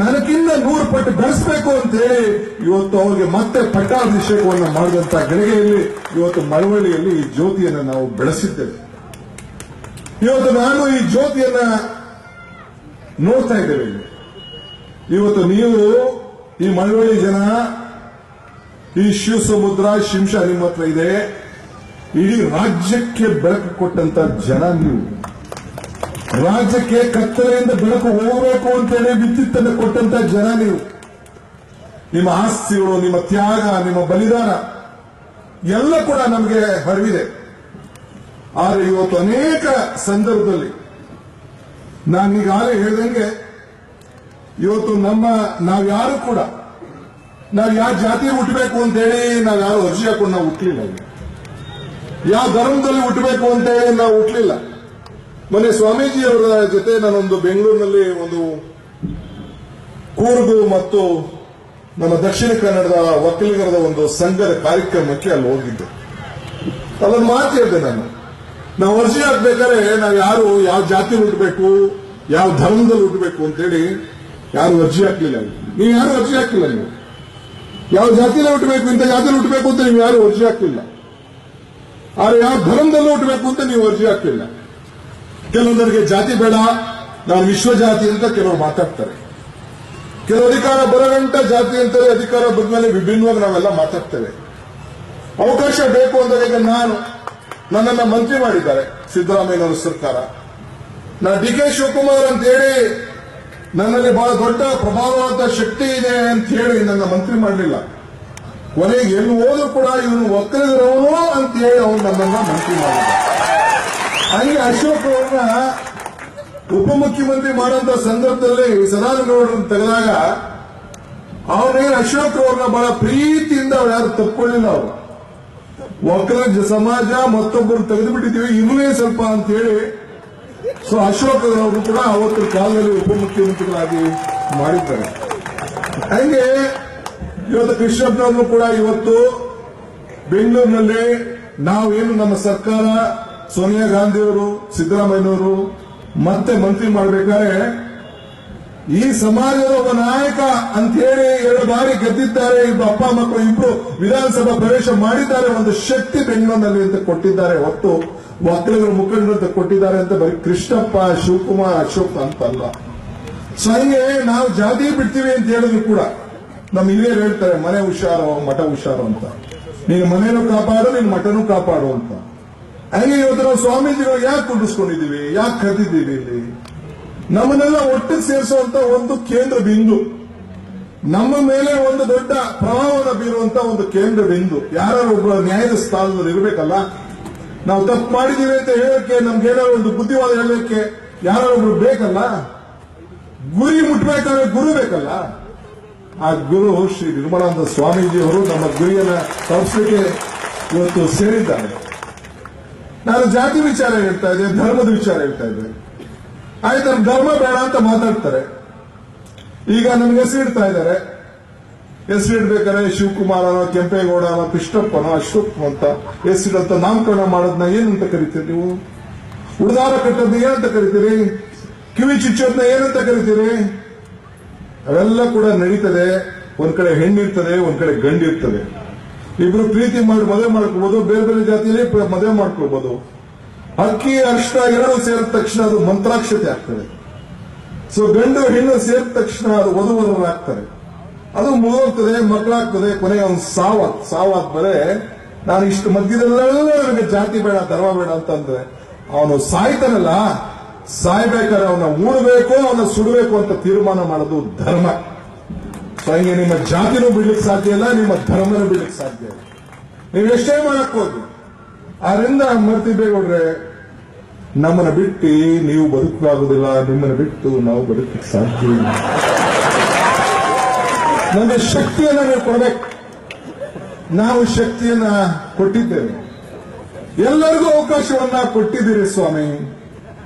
S1: ನನಗಿಂತ 100 ಪಟ್ಟು ಬೆಳೆಸಬೇಕು ಅಂತ ಹೇಳಿ ಇವತ್ತು ಅವರಿಗೆ ಮತ್ತೆ ಪಟ್ಟಾಭಿಷೇಕವನ್ನು ಮಾಡಿದಂತ ಗಳಿಗೆಯಲ್ಲಿ ಇವತ್ತು ಮಳವಳ್ಳಿಯಲ್ಲಿ ಈ ಜ್ಯೋತಿಯನ್ನು ನಾವು ಬೆಳೆಸಿದ್ದೇವೆ. ಇವತ್ತು ನಾನು ಈ ಜ್ಯೋತಿಯನ್ನ ನೋಡ್ತಾ ಇದ್ದೇವೆ. ಇವತ್ತು ನೀವು ಈ ಮಳವಳ್ಳಿ ಜನ, ಈ ಶಿವಸಮುದ್ರ ಶಿಂಷ ನಿಮ್ಮ ಹತ್ರ ಇದೆ, ಇಡೀ ರಾಜ್ಯಕ್ಕೆ ಬೆಳಕು ಕೊಟ್ಟಂತ ಜನ ನೀವು. ರಾಜ್ಯಕ್ಕೆ ಕತ್ತಲೆಯಿಂದ ಬೆಳಕು ಹೋಗಬೇಕು ಅಂತೇಳಿ ವಿದ್ಯುತ್ ಅನ್ನು ಕೊಟ್ಟಂತ ಜನ ನೀವು. ನಿಮ್ಮ ಆಸ್ತಿಗಳು, ನಿಮ್ಮ ತ್ಯಾಗ, ನಿಮ್ಮ ಬಲಿದಾನ ಎಲ್ಲ ಕೂಡ ನಮಗೆ ಹರಿವಿದೆ. ಆದರೆ ಇವತ್ತು ಅನೇಕ ಸಂದರ್ಭದಲ್ಲಿ ನಾನೀಗಾಗಲೇ ಹೇಳಿದಂಗೆ ಇವತ್ತು ನಾವ್ಯಾರು ಕೂಡ ನಾವು ಯಾವ ಜಾತಿ ಹುಟ್ಟಬೇಕು ಅಂತೇಳಿ ನಾವ್ಯಾರು ಅರ್ಜಿ ಹಾಕೊಂಡು ನಾವು ಹುಟ್ಟಲಿಲ್ಲ. ಯಾವ ಧರ್ಮದಲ್ಲಿ ಹುಟ್ಟಬೇಕು ಅಂತೇಳಿ ನಾವು ಹುಟ್ಟಲಿಲ್ಲ. ಮೊನ್ನೆ ಸ್ವಾಮೀಜಿಯವರ ಜೊತೆ ನಾನೊಂದು ಬೆಂಗಳೂರಿನಲ್ಲಿ ಒಂದು ಕೂರ್ಗು ಮತ್ತು ನಮ್ಮ ದಕ್ಷಿಣ ಕನ್ನಡದ ಒಕ್ಕಲಿಗರದ ಒಂದು ಸಂಘದ ಕಾರ್ಯಕ್ರಮಕ್ಕೆ ಅಲ್ಲಿ ಹೋಗಿದ್ದೆ. ಅಲ್ಲೊಂದು ಮಾತು ಹೇಳಿದೆ ನಾವು ಅರ್ಜಿ ಹಾಕ್ಬೇಕಾದ್ರೆ ನಾವು ಯಾರು ಯಾವ ಜಾತಿ ಹುಟ್ಟಬೇಕು, ಯಾವ ಧರ್ಮದಲ್ಲಿ ಹುಟ್ಟಬೇಕು ಅಂತೇಳಿ ಯಾರು ಅರ್ಜಿ ಹಾಕ್ಲಿಲ್ಲ. ನೀವು ಯಾರು ಅರ್ಜಿ ಹಾಕಿಲ್ಲ. ನೀವು ಯಾವ ಜಾತಿಯಲ್ಲಿ ಹುಟ್ಟಬೇಕು, ಇಂಥ ಜಾತಿಯಲ್ಲಿ ಹುಟ್ಟಬೇಕು ಅಂತ ನೀವು ಯಾರು ಅರ್ಜಿ ಹಾಕ್ಲಿಲ್ಲ. ಆದ್ರೆ ಯಾವ ಧರ್ಮದಲ್ಲೂ ಹುಟ್ಟಬೇಕು ಅಂತ ನೀವು ಅರ್ಜಿ ಹಾಕ್ಲಿಲ್ಲ. ಕೆಲವೊಂದರಿಗೆ ಜಾತಿ ಬೇಡ, ನಾನು ವಿಶ್ವ ಜಾತಿ ಅಂತ ಕೆಲವರು ಮಾತಾಡ್ತಾರೆ. ಕೆಲವು ಅಧಿಕಾರ ಬರಗಂಟ ಜಾತಿ ಅಂತಾರೆ, ಅಧಿಕಾರ ಬಂದ್ಮೇಲೆ ವಿಭಿನ್ನವಾಗಿ ನಾವೆಲ್ಲ ಮಾತಾಡ್ತೇವೆ. ಅವಕಾಶ ಬೇಕು ಅಂದಾಗ ನನ್ನನ್ನ ಮಂತ್ರಿ ಮಾಡಿದ್ದಾರೆ ಸಿದ್ದರಾಮಯ್ಯನವರ ಸರ್ಕಾರ. ನಾನು ಡಿ ಕೆ ಶಿವಕುಮಾರ್ ಅಂತ ಹೇಳಿ ನನ್ನಲ್ಲಿ ಬಹಳ ದೊಡ್ಡ ಪ್ರಭಾವವಾದ ಶಕ್ತಿ ಇದೆ ಅಂತ ಹೇಳಿ ನನ್ನ ಮಂತ್ರಿ ಮಾಡಲಿಲ್ಲ. ಕೊನೆಗೆ ಎಲ್ಲಿ ಹೋದ್ರು ಕೂಡ ಇವನು ಒಕ್ಕಲಿಗರವನು ಅಂತ ಹೇಳಿ ಅವನು ನನ್ನನ್ನ ಮಂತ್ರಿ ಮಾಡಿದ. ಹಂಗೆ ಅಶೋಕ್ ಅವ್ರನ್ನ ಉಪಮುಖ್ಯಮಂತ್ರಿ ಮಾಡುವಂತ ಸಂದರ್ಭದಲ್ಲಿ ಸದಾನಗೌಡರನ್ನು ತೆಗೆದಾಗ ಅವನೇನು ಅಶೋಕ್ ಅವ್ರನ್ನ ಬಹಳ ಪ್ರೀತಿಯಿಂದ ಅವ್ರು ಯಾರು ತಪ್ಪಿಕೊಳ್ಳಿಲ್ಲ. ಅವರು ಒಕ್ಕಲಿಗ ಸಮಾಜ ಮತ್ತೊಬ್ಬರು ತೆಗೆದುಬಿಟ್ಟಿದ್ದೀವಿ ಇನ್ನೂ ಸ್ವಲ್ಪ ಅಂತ ಹೇಳಿ ಸೊ ಅಶೋಕ್ ಅವರು ಕೂಡ ಅವತ್ತಿನ ಕಾಲದಲ್ಲಿ ಉಪಮುಖ್ಯಮಂತ್ರಿಗಳಾಗಿ ಮಾಡಿದ್ದಾರೆ. ಹಂಗೆ ಇವತ್ತು ಕೃಷ್ಣಪ್ಪನವರು ಕೂಡ ಇವತ್ತು ಬೆಂಗಳೂರಿನಲ್ಲಿ ನಾವೇನು ನಮ್ಮ ಸರ್ಕಾರ ಸೋನಿಯಾ ಗಾಂಧಿಯವರು ಸಿದ್ದರಾಮಯ್ಯನವರು ಮತ್ತೆ ಮಂತ್ರಿ ಮಾಡಬೇಕಾದ್ರೆ ಈ ಸಮಾಜದ ಒಬ್ಬ ನಾಯಕ ಅಂತ ಹೇಳಿ 2 ಬಾರಿ ಗೆದ್ದಿದ್ದಾರೆ, ಇಬ್ಬರು ಅಪ್ಪ ಮಕ್ಕಳು ಇಬ್ರು ವಿಧಾನಸಭಾ ಪ್ರವೇಶ ಮಾಡಿದ್ದಾರೆ, ಒಂದು ಶಕ್ತಿ ಬೆಂಗಳೂರಿನಲ್ಲಿ ಅಂತ ಕೊಟ್ಟಿದ್ದಾರೆ. ಹೊತ್ತು ಒಕ್ಕಲಿಗರ ಮುಖಂಡರು ಅಂತ ಕೊಟ್ಟಿದ್ದಾರೆ ಅಂತ ಬರೀ ಕೃಷ್ಣಪ್ಪ, ಶಿವಕುಮಾರ್, ಅಶೋಕ್ ಅಂತಲ್ಲ. ಸೊ ಹಂಗೆ ನಾವು ಜಾತಿ ಬಿಡ್ತೀವಿ ಅಂತ ಹೇಳಿದ್ರು ಕೂಡ ನಮ್ಮ ಹಿರಿಯರು ಹೇಳ್ತಾರೆ ಮನೆ ಹುಷಾರು ಮಠ ಹುಷಾರು ಅಂತ. ನೀನು ಮನೇನೂ ಕಾಪಾಡು, ನಿನ್ ಮಠನೂ ಕಾಪಾಡು ಅಂತ. ಹಂಗೆ ಇವತ್ತು ನಾವು ಸ್ವಾಮೀಜಿಗಳು ಯಾಕೆ ಕುಂಡಿಸ್ಕೊಂಡಿದ್ದೀವಿ, ಯಾಕೆ ಕರೆದಿದ್ದೀವಿ? ಇಲ್ಲಿ ನಮ್ಮನ್ನೆಲ್ಲ ಒಟ್ಟಿಗೆ ಸೇರಿಸುವಂತ ಒಂದು ಕೇಂದ್ರ ಬಿಂದು, ನಮ್ಮ ಮೇಲೆ ಒಂದು ದೊಡ್ಡ ಪ್ರಭಾವವನ್ನು ಬೀರುವಂತ ಒಂದು ಕೇಂದ್ರ ಬಿಂದು ಯಾರು ಒಬ್ಬರ ನ್ಯಾಯದ ಸ್ಥಾನದಲ್ಲಿ ಇರಬೇಕಲ್ಲ. ನಾವು ತಪ್ಪು ಮಾಡಿದೀವಿ ಅಂತ ಹೇಳಕ್ಕೆ, ನಮ್ಗೆ ಏನಾದ್ರು ಒಂದು ಬುದ್ಧಿವಾದ ಹೇಳಕ್ಕೆ ಯಾರು ಒಬ್ರು ಬೇಕಲ್ಲ. ಗುರಿ ಮುಟ್ಬೇಕಾದ್ರೆ ಗುರು ಬೇಕಲ್ಲ. ಆ ಗುರು ಶ್ರೀ ನಿರ್ಮಲಾನಂದ ಸ್ವಾಮೀಜಿಯವರು ನಮ್ಮ ಗುರಿಯನ್ನ ತಲುಪಿಸಲಿಕ್ಕೆ ಇವತ್ತು ಸೇರಿದ್ದಾರೆ. ನಾನು ಜಾತಿ ವಿಚಾರ ಹೇಳ್ತಾ ಇದ್ದೆ, ಧರ್ಮದ ವಿಚಾರ ಹೇಳ್ತಾ ಇದ್ದೆ. ಆಯ್ತು, ಧರ್ಮ ಬೇಡ ಅಂತ ಮಾತಾಡ್ತಾರೆ. ಈಗ ನಮ್ಗೆ ಹೆಸರಿಡ್ತಾ ಇದ್ದಾರೆ. ಹೆಸರಿಡ್ಬೇಕಾದ್ರೆ ಶಿವಕುಮಾರನೋ, ಕೆಂಪೇಗೌಡನೋ, ಕೃಷ್ಣಪ್ಪನೋ, ಅಶೋಕ್ ಅಂತ ಹೆಸರಿಡಂತ ನಾಮಕರಣ ಮಾಡೋದನ್ನ ಏನಂತ ಕರಿತೀರಿ ನೀವು? ಉಳಿದಾರ ಕಟ್ಟೋದನ್ನ ಏನಂತ ಕರಿತೀರಿ? ಕಿವಿ ಚುಚ್ಚೋದನ್ನ ಏನಂತ ಕರಿತೀರಿ? ಅವೆಲ್ಲ ಕೂಡ ನಡೀತದೆ. ಒಂದ್ ಕಡೆ ಹೆಣ್ಣಿರ್ತದೆ, ಒಂದ್ ಕಡೆ ಗಂಡಿರ್ತದೆ. ಇಬ್ರು ಪ್ರೀತಿ ಮಾಡಿ ಮದುವೆ ಮಾಡ್ಕೋಬಹುದು, ಬೇರೆ ಬೇರೆ ಜಾತಿಯಲ್ಲಿ ಮದುವೆ ಮಾಡ್ಕೋಬಹುದು. ಅಕ್ಕಿ ಅರಿಶಿನ ಎರಡು ಸೇರಿದ ತಕ್ಷಣ ಅದು ಮಂತ್ರಾಕ್ಷತೆ ಆಗ್ತದೆ. ಸೊ ಗಂಡು ಹೆಣ್ಣು ಸೇರಿದ ತಕ್ಷಣ ಅದು ವಧುವರರಾಗ್ತಾರೆ. ಅದು ಮುಗಿದೋಗ್ತದೆ, ಮಕ್ಕಳಾಗ್ತದೆ, ಕೊನೆಗೆ ಅವನು ಸಾವಾದ್ಮೇಲೆ ನಾನು ಇಷ್ಟು ಮಧ್ಯದಲ್ಲೆಲ್ಲ ನನಗೆ ಜಾತಿ ಬೇಡ, ಧರ್ಮ ಬೇಡ ಅಂತಂದ್ರೆ ಅವನು ಸಾಯ್ತಾನಲ್ಲ, ಸಾಯ್ಬೇಕಾದ್ರೆ ಅವನ ಉಣಬೇಕು, ಅವನ ಸುಡಬೇಕು ಅಂತ ತೀರ್ಮಾನ ಮಾಡೋದು ಧರ್ಮ. ಸೊ ಹಂಗೆ ನಿಮ್ಮ ಜಾತಿನೂ ಬಿಡ್ಲಿಕ್ಕೆ ಸಾಧ್ಯ ಇಲ್ಲ, ನಿಮ್ಮ ಧರ್ಮನೂ ಬಿಡ್ಲಿಕ್ಕೆ ಸಾಧ್ಯ ಇಲ್ಲ. ನೀವು ಎಷ್ಟೇ ಮಾಡಕ್ ಹೋಗಿ. ಆದ್ರಿಂದ ಮರ್ತಿಬೇಗೌಡ್ರೆ, ನಮ್ಮನ್ನ ಬಿಟ್ಟು ನೀವು ಬದುಕಾಗುದಿಲ್ಲ, ನಿಮ್ಮನ್ನ ಬಿಟ್ಟು ನಾವು ಬದುಕಕ್ಕೆ ಸಾಧ್ಯ ಇಲ್ಲ. ನಮಗೆ ಶಕ್ತಿಯನ್ನ ನೀವು ಕೊಡಬೇಕು. ನಾವು ಶಕ್ತಿಯನ್ನ ಕೊಟ್ಟಿದ್ದೇವೆ, ಎಲ್ಲರಿಗೂ ಅವಕಾಶವನ್ನ ಕೊಟ್ಟಿದ್ದೀರಿ ಸ್ವಾಮಿ.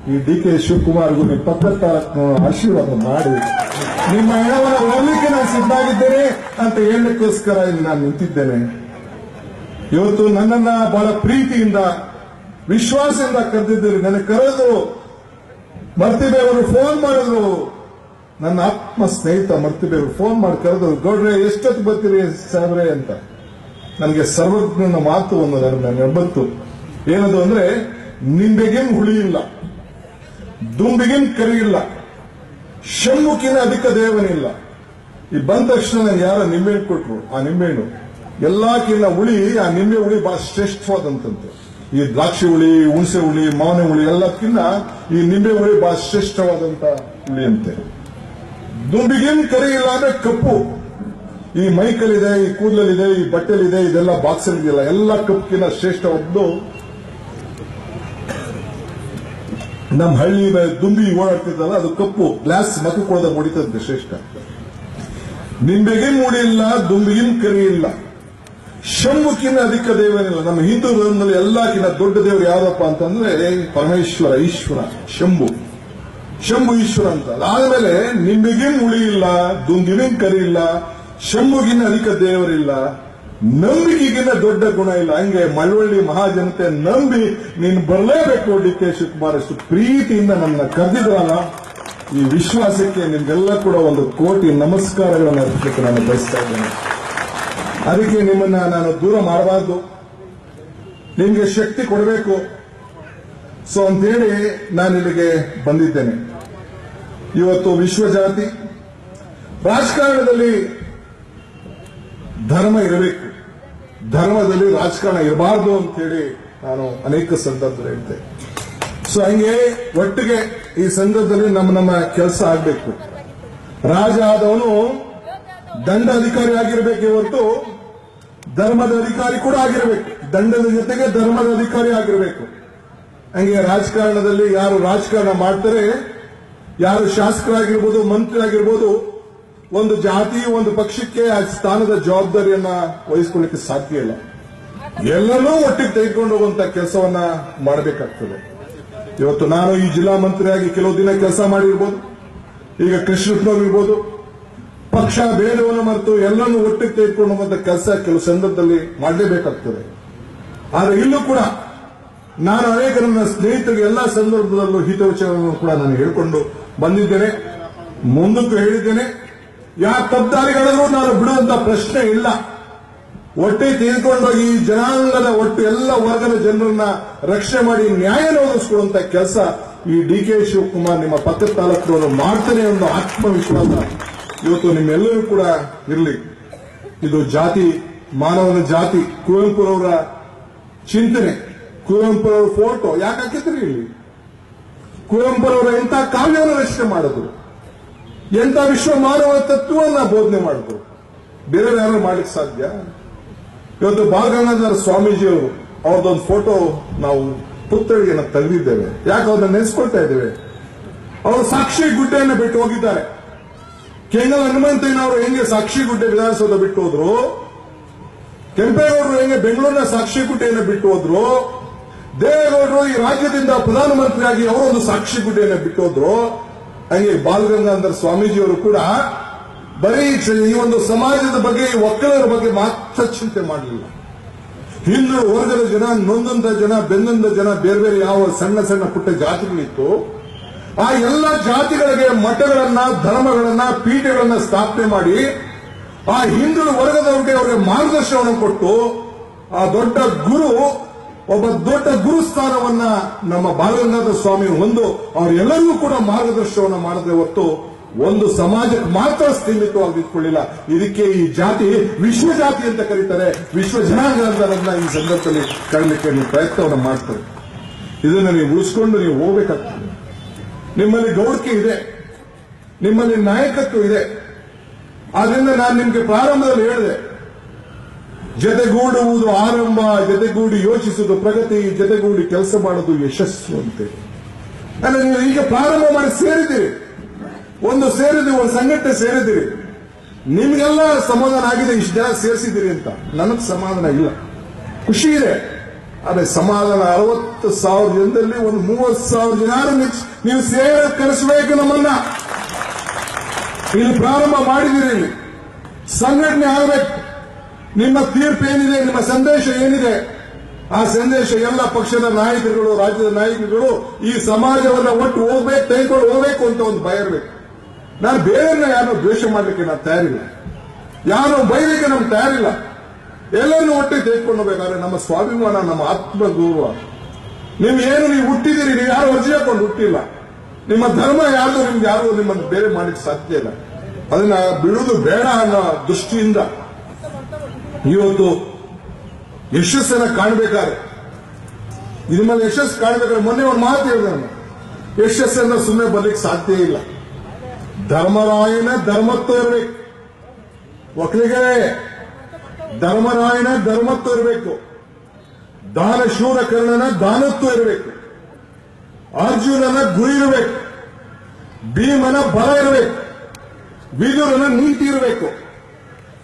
S1: ಈ ಡಿ.ಕೆ. ಶಿವಕುಮಾರ್ಗೂ ನೀವು ಪಕ್ಕದ ಆಶೀರ್ವಾದ ಮಾಡಿ ನಿಮ್ಮ ಹೆಣವನ್ನು ಹೋಗ್ಲಿಕ್ಕೆ ನಾನು ಸಿದ್ಧಾಗಿದ್ದೇನೆ ಅಂತ ಹೇಳಲಿಕ್ಕೋಸ್ಕರ ಇಲ್ಲಿ ನಾನು ನಿಂತಿದ್ದೇನೆ. ಇವತ್ತು ನನ್ನನ್ನ ಬಹಳ ಪ್ರೀತಿಯಿಂದ ವಿಶ್ವಾಸದಿಂದ ಕರೆದಿದ್ದೀರಿ. ನನಗೆ ಕರೆದು ಮರ್ತಿಬೇವರು ಫೋನ್ ಮಾಡಿದ್ರು, ನನ್ನ ಆತ್ಮ ಸ್ನೇಹಿತ ಮರ್ತಿಬೇವರು ಫೋನ್ ಮಾಡಿ ಕರೆದ್ರು, ಗೌಡ್ರೆ ಎಷ್ಟೊತ್ತು ಬರ್ತೀರಿ ಸಾಬ್ರೆ ಅಂತ. ನನಗೆ ಸರ್ವಜ್ಞನ ಮಾತು ಒಂದು ನನ್ನ ನೆನಪತ್ತು. ಏನದು ಅಂದ್ರೆ, ನಿಂಬೆಗೇನು ಹುಳಿ ಇಲ್ಲ, ದುಂಬಿಗೇನು ಕರಿ ಇಲ್ಲ, ಶಂಭುಕಿನ ಅಧಿಕ ದೇವನಿಲ್ಲ. ಈ ಬಂದ ತಕ್ಷಣ ನನಗೆ ಯಾರ ನಿಂಬೆಹಣ್ಣು ಕೊಟ್ರು, ಆ ನಿಂಬೆಹಣ್ಣು ಎಲ್ಲಕ್ಕಿಂತ ಹುಳಿ, ಆ ನಿಂಬೆ ಹುಳಿ ಬಹಳ ಶ್ರೇಷ್ಠವಾದಂತಂತೆ. ಈ ದ್ರಾಕ್ಷಿ ಹುಳಿ, ಹುಣಸೆ ಹುಳಿ, ಮಾವಿನ ಹುಳಿ ಎಲ್ಲಕ್ಕಿಂತ ಈ ನಿಂಬೆ ಹುಳಿ ಬಹಳ ಶ್ರೇಷ್ಠವಾದಂತ ಹುಳಿ ಅಂತೆ. ದುಂಬಿಗೇನು ಕರಿ ಇಲ್ಲ ಅಂದ್ರೆ ಕಪ್ಪು. ಈ ಮೈಕಲ್ಲಿದೆ, ಈ ಕೂದಲಲ್ಲಿದೆ, ಈ ಬಟ್ಟೆಲಿದೆ, ಇದೆಲ್ಲ ಬಾಕ್ಸಲ್ಲಿದೆಯಲ್ಲ, ಎಲ್ಲ ಕಪ್ಪಿನ ಶ್ರೇಷ್ಠವಾದ್ದು ನಮ್ಮ ಹಳ್ಳಿ ದುಂಬಿ ಓಡಾಡ್ತಿದ್ದಲ್ಲ, ಅದು ಕಪ್ಪು ಗ್ಲಾಸ್ ಮಕ್ಕ ಕೊಡದ ಹೊಡಿತಂತೆ ಶ್ರೇಷ್ಠ. ನಿಂಬೆಗೇನು ಮುಡಿ ಇಲ್ಲ, ದುಂಬಿಗಿನ್ ಕರಿ ಇಲ್ಲ, ಶಂಭುಕಿನ ಅಧಿಕ ದೇವನಿಲ್ಲ. ನಮ್ಮ ಹಿಂದೂ ಧರ್ಮದಲ್ಲಿ ಎಲ್ಲಕ್ಕಿಂತ ದೊಡ್ಡ ದೇವರು ಯಾರಪ್ಪ ಅಂತಂದ್ರೆ ಪರಮೇಶ್ವರ, ಈಶ್ವರ, ಶಂಭು ಈಶ್ವರ ಅಂತ. ಅದಾದ್ಮೇಲೆ ನಿಂಬೆಗೇನು ಹುಳಿ ಇಲ್ಲ, ದುಂಬಿಗಿನ್ ಕರಿ ಇಲ್ಲ, ಶಂಭುಗಿನ ಅಧಿಕ ದೇವರಿಲ್ಲ, ನಂಬಿಕೆಗಿನ ದೊಡ್ಡ ಗುಣ ಇಲ್ಲ. ಹಂಗೆ ಮಳವಳ್ಳಿ ಮಹಾಜನತೆ ನಂಬಿ ನೀನು ಬರಲೇಬೇಕು ಡಿ.ಕೆ. ಶಿವಕುಮಾರ್ ಅಷ್ಟು ಪ್ರೀತಿಯಿಂದ ನನ್ನ ಕರೆದಿದ್ರಲ್ಲ, ಈ ವಿಶ್ವಾಸಕ್ಕೆ ನಿಮ್ಗೆಲ್ಲ ಕೂಡ ಒಂದು ಕೋಟಿ ನಮಸ್ಕಾರಗಳನ್ನು ಅರ್ಪಿಸಲಿಕ್ಕೆ ನಾನು ಬಯಸ್ತಾ ಇದ್ದೇನೆ. ಅದಕ್ಕೆ ನಿಮ್ಮನ್ನ ನಾನು ದೂರ ಮಾಡಬಾರ್ದು, ನಿಮ್ಗೆ ಶಕ್ತಿ ಕೊಡಬೇಕು. ಸೊ ಅಂತೇಳಿ ನಾನು ಇಲ್ಲಿಗೆ ಬಂದಿದ್ದೇನೆ. ಇವತ್ತು ವಿಶ್ವಜಾತಿ ರಾಜಕಾರಣದಲ್ಲಿ ಧರ್ಮ ಇರಬೇಕು, ಧರ್ಮದಲ್ಲಿ ರಾಜಕಾರಣ ಇರಬಾರ್ದು ಅಂತೇಳಿ ನಾನು ಅನೇಕ ಸಂದರ್ಭದಲ್ಲಿ ಹೇಳ್ತೆ. ಸೊ ಹಂಗೆ ಒಟ್ಟಿಗೆ ಈ ಸಂದರ್ಭದಲ್ಲಿ ನಮ್ಮ ಕೆಲಸ ಆಗಬೇಕು. ರಾಜ ಆದವನು ದಂಡ ಅಧಿಕಾರಿ ಆಗಿರಬೇಕು, ಹೊರತು ಧರ್ಮದ ಅಧಿಕಾರಿ ಕೂಡ ಆಗಿರಬೇಕು. ದಂಡದ ಜೊತೆಗೆ ಧರ್ಮದ ಅಧಿಕಾರಿ ಆಗಿರಬೇಕು. ಹಂಗೆ ರಾಜಕಾರಣದಲ್ಲಿ ಯಾರು ರಾಜಕಾರಣ ಮಾಡ್ತಾರೆ, ಯಾರು ಶಾಸಕರಾಗಿರ್ಬೋದು, ಮಂತ್ರಿ ಆಗಿರ್ಬೋದು, ಒಂದು ಜಾತಿ, ಒಂದು ಪಕ್ಷಕ್ಕೆ ಆ ಸ್ಥಾನದ ಜವಾಬ್ದಾರಿಯನ್ನ ವಹಿಸಿಕೊಳ್ಳಿಕ್ಕೆ ಸಾಧ್ಯ ಇಲ್ಲ. ಎಲ್ಲನೂ ಒಟ್ಟಿಗೆ ತೆಗೆದುಕೊಂಡು ಹೋಗುವಂತ ಕೆಲಸವನ್ನ ಮಾಡಬೇಕಾಗ್ತದೆ. ಇವತ್ತು ನಾನು ಈ ಜಿಲ್ಲಾ ಮಂತ್ರಿಯಾಗಿ ಕೆಲವು ದಿನ ಕೆಲಸ ಮಾಡಿರ್ಬೋದು, ಈಗ ಕೃಷ್ಣಪ್ಪನವ್ರು ಇರ್ಬೋದು, ಪಕ್ಷ ಭೇದವನ್ನು ಮರೆತು ಎಲ್ಲನೂ ಒಟ್ಟಿಗೆ ತೆಗೆದುಕೊಂಡು ಹೋಗುವಂತ ಕೆಲಸ ಕೆಲವು ಸಂದರ್ಭದಲ್ಲಿ ಮಾಡಲೇಬೇಕಾಗ್ತದೆ. ಆದರೆ ಇಲ್ಲೂ ಕೂಡ ನಾನು ಅನೇಕ ನನ್ನ ಸ್ನೇಹಿತರಿಗೆ ಎಲ್ಲಾ ಸಂದರ್ಭದಲ್ಲೂ ಹಿತವಚನವನ್ನು ಕೂಡ ನಾನು ಹೇಳಿಕೊಂಡು ಬಂದಿದ್ದೇನೆ, ಮುಂದಕ್ಕೂ ಹೇಳಿದ್ದೇನೆ. ಯಾವ ತಪ್ಪದಾರಿಗಳಿಗೂ ನಾನು ಬಿಡುವಂತ ಪ್ರಶ್ನೆ ಇಲ್ಲ. ಒಟ್ಟಿಗೆ ತೆಗೆದುಕೊಂಡೋಗಿ ಈ ಜನಾಂಗದ ಒಟ್ಟು ಎಲ್ಲ ವರ್ಗದ ಜನರನ್ನ ರಕ್ಷಣೆ ಮಾಡಿ ನ್ಯಾಯ ಒದಗಿಸಿಕೊಳ್ಳುವಂತ ಕೆಲಸ ಈ ಡಿ.ಕೆ. ಶಿವಕುಮಾರ್ ನಿಮ್ಮ ಪಕ್ಕದ ತಾಲೂಕಿನವರು ಮಾಡ್ತಾನೆ ಅನ್ನೋ ಆತ್ಮವಿಶ್ವಾಸ ಇವತ್ತು ನಿಮ್ಮೆಲ್ಲರೂ ಕೂಡ ಇರಲಿ. ಇದು ಜಾತಿ, ಮಾನವನ ಜಾತಿ, ಕುವೆಂಪುರವರ ಚಿಂತನೆ, ಕುವೆಂಪುರವರ ಫೋಟೋ ಯಾಕೆ ಹಾಕಿದ್ರಿ ಇಲ್ಲಿ? ಕುವೆಂಪುರವರ ಎಂಥ ಕಾವ್ಯವನ್ನು ರಚನೆ ಮಾಡಿದ್ರು, ಎಂಥ ವಿಶ್ವ ಮಾನವ ತತ್ವವನ್ನ ಬೋಧನೆ ಮಾಡಿದ್ರು. ಬೇರೆ ಯಾರು ಮಾಡ್ಲಿಕ್ಕೆ ಸಾಧ್ಯ? ಇವತ್ತು ಬಾಲಗಂಗಾಧರ ಸ್ವಾಮೀಜಿಯವರು ಅವ್ರದ್ದೊಂದು ಫೋಟೋ ನಾವು ಪುತ್ಥಳಿಗೆಯನ್ನು ತೆಗೆದಿದ್ದೇವೆ. ಯಾಕೆ ಅವ್ರನ್ನ ನೆನೆಸ್ಕೊಳ್ತಾ ಇದ್ದೇವೆ? ಅವರು ಸಾಕ್ಷಿ ಗುಡ್ಡೆಯನ್ನು ಬಿಟ್ಟು ಹೋಗಿದ್ದಾರೆ. ಕೆಂಗಲ್ ಹನುಮಂತಯ್ಯನವರು ಹೆಂಗೆ ಸಾಕ್ಷಿ ಗುಡ್ಡೆ ವಿಧಾನಸೌಧ ಬಿಟ್ಟು ಹೋದ್ರು, ಕೆಂಪೇಗೌಡರು ಹೆಂಗೆ ಬೆಂಗಳೂರಿನ ಸಾಕ್ಷಿ ಗುಡ್ಡೆಯನ್ನು ಬಿಟ್ಟು ಹೋದ್ರು, ದೇವೇಗೌಡರು ಈ ರಾಜ್ಯದಿಂದ ಪ್ರಧಾನಮಂತ್ರಿಯಾಗಿ ಅವರೊಂದು ಸಾಕ್ಷಿ ಗುಡ್ಡೆಯನ್ನು ಬಿಟ್ಟು ಹೋದ್ರು, ಹಂಗೆ ಬಾಲಗಂಗಾಧರ ಸ್ವಾಮೀಜಿಯವರು ಕೂಡ ಬರೀ ಈ ಒಂದು ಸಮಾಜದ ಬಗ್ಗೆ, ಒಕ್ಕಲರ ಬಗ್ಗೆ ಮಾತ್ರ ಚಿಂತೆ ಮಾಡಲಿಲ್ಲ. ಹಿಂದೂ ವರ್ಗದ ಜನ, ನೊಂದಂತ ಜನ, ಬೆಂದಂತ ಜನ, ಬೇರೆ ಬೇರೆ ಯಾವ ಸಣ್ಣ ಸಣ್ಣ ಪುಟ್ಟ ಜಾತಿಗಳಿತ್ತು ಆ ಎಲ್ಲ ಜಾತಿಗಳಿಗೆ ಮಠಗಳನ್ನ, ಧರ್ಮಗಳನ್ನ, ಪೀಠಗಳನ್ನ ಸ್ಥಾಪನೆ ಮಾಡಿ ಆ ಹಿಂದುಳಿದ ವರ್ಗದವರಿಗೆ ಅವರಿಗೆ ಮಾರ್ಗದರ್ಶನವನ್ನು ಕೊಟ್ಟು ಆ ದೊಡ್ಡ ಗುರು, ಒಬ್ಬ ದೊಡ್ಡ ಗುರುಸ್ಥಾನವನ್ನ ನಮ್ಮ ಬಾಲಗಂಗಾಧರ ಸ್ವಾಮಿ ಹೊಂದು ಅವರೆಲ್ಲರಿಗೂ ಕೂಡ ಮಾರ್ಗದರ್ಶನವನ್ನು ಮಾಡದೆ ಹೊತ್ತು ಒಂದು ಸಮಾಜಕ್ಕೆ ಮಾತ್ರ ಸೀಮಿತವಾಗಿ ಇಟ್ಕೊಳ್ಳಿಲ್ಲ. ಇದಕ್ಕೆ ಈ ಜಾತಿ ವಿಶ್ವ ಜಾತಿ ಅಂತ ಕರೀತಾರೆ. ವಿಶ್ವ ಜನಾಂಗ ಅಂತ ಈ ಸಂದರ್ಭದಲ್ಲಿ ಕರೀಲಿಕ್ಕೆ ನೀವು ಪ್ರಯತ್ನವನ್ನು ಮಾಡ್ತಾರೆ. ಇದನ್ನು ನೀವು ಉಳಿಸ್ಕೊಂಡು ನೀವು ಹೋಗ್ಬೇಕಾಗ್ತದೆ. ನಿಮ್ಮಲ್ಲಿ ಗೌರವಕ್ಕೆ ಇದೆ, ನಿಮ್ಮಲ್ಲಿ ನಾಯಕತ್ವ ಇದೆ. ಆದ್ರಿಂದ ನಾನು ನಿಮ್ಗೆ ಪ್ರಾರಂಭದಲ್ಲಿ ಹೇಳಿದೆ, ಜೊತೆಗೂಡುವುದು ಆರಂಭ, ಜೊತೆಗೂಡಿ ಯೋಚಿಸುವುದು ಪ್ರಗತಿ, ಜೊತೆಗೂಡಿ ಕೆಲಸ ಮಾಡೋದು ಯಶಸ್ಸು ಅಂತೇಳಿ. ಅಂದ್ರೆ ನೀವು ಈಗ ಪ್ರಾರಂಭ ಮಾಡಿ ಸೇರಿದ್ದೀರಿ, ಒಂದು ಸಂಘಟನೆ ಸೇರಿದ್ದೀರಿ. ನಿಮ್ಗೆಲ್ಲ ಸಮಾಧಾನ ಆಗಿದೆ, ಇಷ್ಟು ಜನ ಸೇರಿಸಿದ್ದೀರಿ ಅಂತ. ನನಗೆ ಸಮಾಧಾನ ಇಲ್ಲ, ಖುಷಿ ಇದೆ. ಆದ್ರೆ ಸಮಾಧಾನ 60,000 ಜನದಲ್ಲಿ ಒಂದು 30,000 ಜನ ನೀವು ಕರೆಸಬೇಕು. ನಮ್ಮನ್ನ ಇಲ್ಲಿ ಪ್ರಾರಂಭ ಮಾಡಿದ್ದೀರಿ, ಇಲ್ಲಿ ಸಂಘಟನೆ ಆಗಬೇಕು. ನಿಮ್ಮ ತೀರ್ಪು ಏನಿದೆ, ನಿಮ್ಮ ಸಂದೇಶ ಏನಿದೆ, ಆ ಸಂದೇಶ ಎಲ್ಲ ಪಕ್ಷದ ನಾಯಕರುಗಳು, ರಾಜ್ಯದ ನಾಯಕರುಗಳು ಈ ಸಮಾಜವನ್ನ ಒಟ್ಟು ಹೋಗ್ಬೇಕು, ತೆಗೆದುಕೊಂಡು ಹೋಗ್ಬೇಕು ಅಂತ ಒಂದು ಭಯ ಇರಬೇಕು. ನಾನು ಬೇರೆಯನ್ನ ಯಾರು ದ್ವೇಷ ಮಾಡಲಿಕ್ಕೆ ನಾನು ತಯಾರಿಲ್ಲ, ಯಾರು ಬೈಲಿಕ್ಕೆ ನಮ್ಗೆ ತಯಾರಿಲ್ಲ. ಎಲ್ಲರನ್ನೂ ಒಟ್ಟಿಗೆ ತೆಗೆದುಕೊಂಡು ಹೋಗ್ಬೇಕಾದ್ರೆ ನಮ್ಮ ಸ್ವಾಭಿಮಾನ, ನಮ್ಮ ಆತ್ಮಗೌರವ. ನೀವು ಹುಟ್ಟಿದಿರಿ, ನೀವು ಯಾರು ಅರ್ಜಿ ಹಾಕೊಂಡು ಹುಟ್ಟಿಲ್ಲ. ನಿಮ್ಮ ಧರ್ಮ ಯಾರು ನಿಮ್ಗೆ ಯಾರು ನಿಮ್ಮನ್ನು ಬೇರೆ ಮಾಡಲಿಕ್ಕೆ ಸಾಧ್ಯ ಇಲ್ಲ. ಅದನ್ನ ಬಿಡುವುದು ಬೇಡ ಅನ್ನೋ ದೃಷ್ಟಿಯಿಂದ ಇವತ್ತು ಯಶಸ್ಸನ್ನ ಕಾಣಬೇಕಾದ್ರೆ, ನಿಮ್ಮಲ್ಲಿ ಯಶಸ್ಸು ಕಾಣಬೇಕಾದ್ರೆ ಮೊನ್ನೆ ಒಂದು ಮಾತು ಹೇಳಿದೆ ನಾನು, ಯಶಸ್ಸನ್ನ ಸುಮ್ಮನೆ ಬರ್ಲಿಕ್ಕೆ ಸಾಧ್ಯ ಇಲ್ಲ. ಧರ್ಮರಾಯನ ಧರ್ಮತ್ವ ಇರಬೇಕು, ಒಕ್ಕಲಿಗರೇ ಧರ್ಮರಾಯನ ಧರ್ಮತ್ವ ಇರಬೇಕು, ದಾನಶೂರ ಕರ್ಣನ ದಾನತ್ವ ಇರಬೇಕು, ಅರ್ಜುನನ ಗುರಿ ಇರಬೇಕು, ಭೀಮನ ಬಲ ಇರಬೇಕು, ವಿದುರನ ನೀತಿ ಇರಬೇಕು,